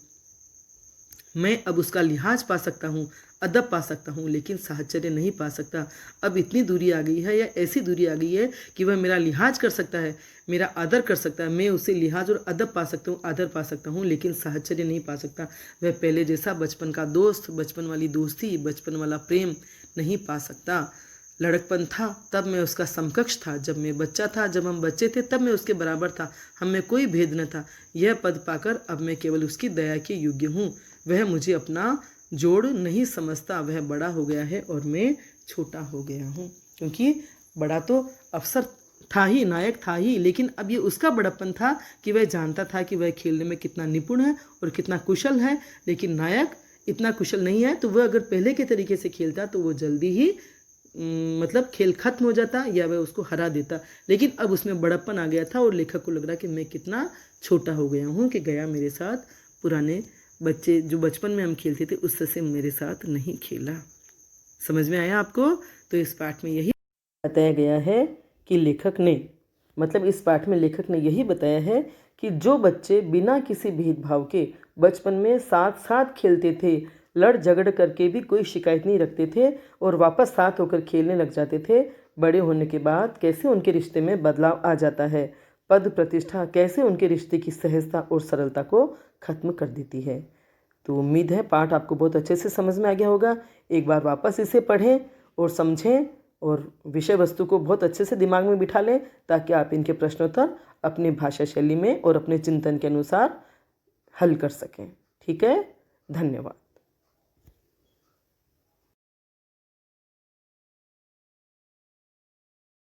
मैं अब उसका लिहाज पा सकता हूँ, अदब पा सकता हूँ, लेकिन साहचर्य नहीं पा सकता। अब इतनी दूरी आ गई है, या ऐसी दूरी आ गई है कि वह मेरा लिहाज कर सकता है, मेरा आदर कर सकता है। मैं उसे लिहाज और अदब पा सकता हूँ, आदर पा सकता हूँ, लेकिन साहचर्य नहीं पा सकता। वह पहले जैसा बचपन का दोस्त, बचपन वाली दोस्ती, बचपन वाला प्रेम नहीं पा सकता। लड़कपन था तब मैं उसका समकक्ष था, जब मैं बच्चा था, जब हम बच्चे थे तब मैं उसके बराबर था, हम में कोई भेद न था। यह पद पाकर अब मैं केवल उसकी दया के योग्य हूँ। वह मुझे अपना जोड़ नहीं समझता, वह बड़ा हो गया है और मैं छोटा हो गया हूँ। क्योंकि बड़ा तो अफसर था ही, नायक था ही, लेकिन अब ये उसका बड़प्पन था कि वह जानता था कि वह खेलने में कितना निपुण है और कितना कुशल है, लेकिन नायक इतना कुशल नहीं है। तो वह अगर पहले के तरीके से खेलता तो वो जल्दी ही मतलब खेल खत्म हो जाता या वह उसको हरा देता, लेकिन अब उसमें बड़प्पन आ गया था और लेखक को लग रहा कि मैं कितना छोटा हो गया हूँ कि गया मेरे साथ पुराने बच्चे जो बचपन में हम खेलते थे उससे से मेरे साथ नहीं खेला। समझ में आया आपको? तो इस पाठ में यही बताया गया है कि लेखक ने, मतलब इस पाठ में लेखक ने यही बताया है कि जो बच्चे बिना किसी भेदभाव के बचपन में साथ साथ खेलते थे, लड़ झगड़ करके भी कोई शिकायत नहीं रखते थे और वापस साथ होकर खेलने लग जाते थे, बड़े होने के बाद कैसे उनके रिश्ते में बदलाव आ जाता है। पद प्रतिष्ठा कैसे उनके रिश्ते की सहजता और सरलता को खत्म कर देती है। तो उम्मीद है पाठ आपको बहुत अच्छे से समझ में आ गया होगा। एक बार वापस इसे पढ़ें और समझें और विषय वस्तु को बहुत अच्छे से दिमाग में बिठा लें, ताकि आप इनके प्रश्नोत्तर अपनी भाषा शैली में और अपने चिंतन के अनुसार हल कर सकें। ठीक है, धन्यवाद।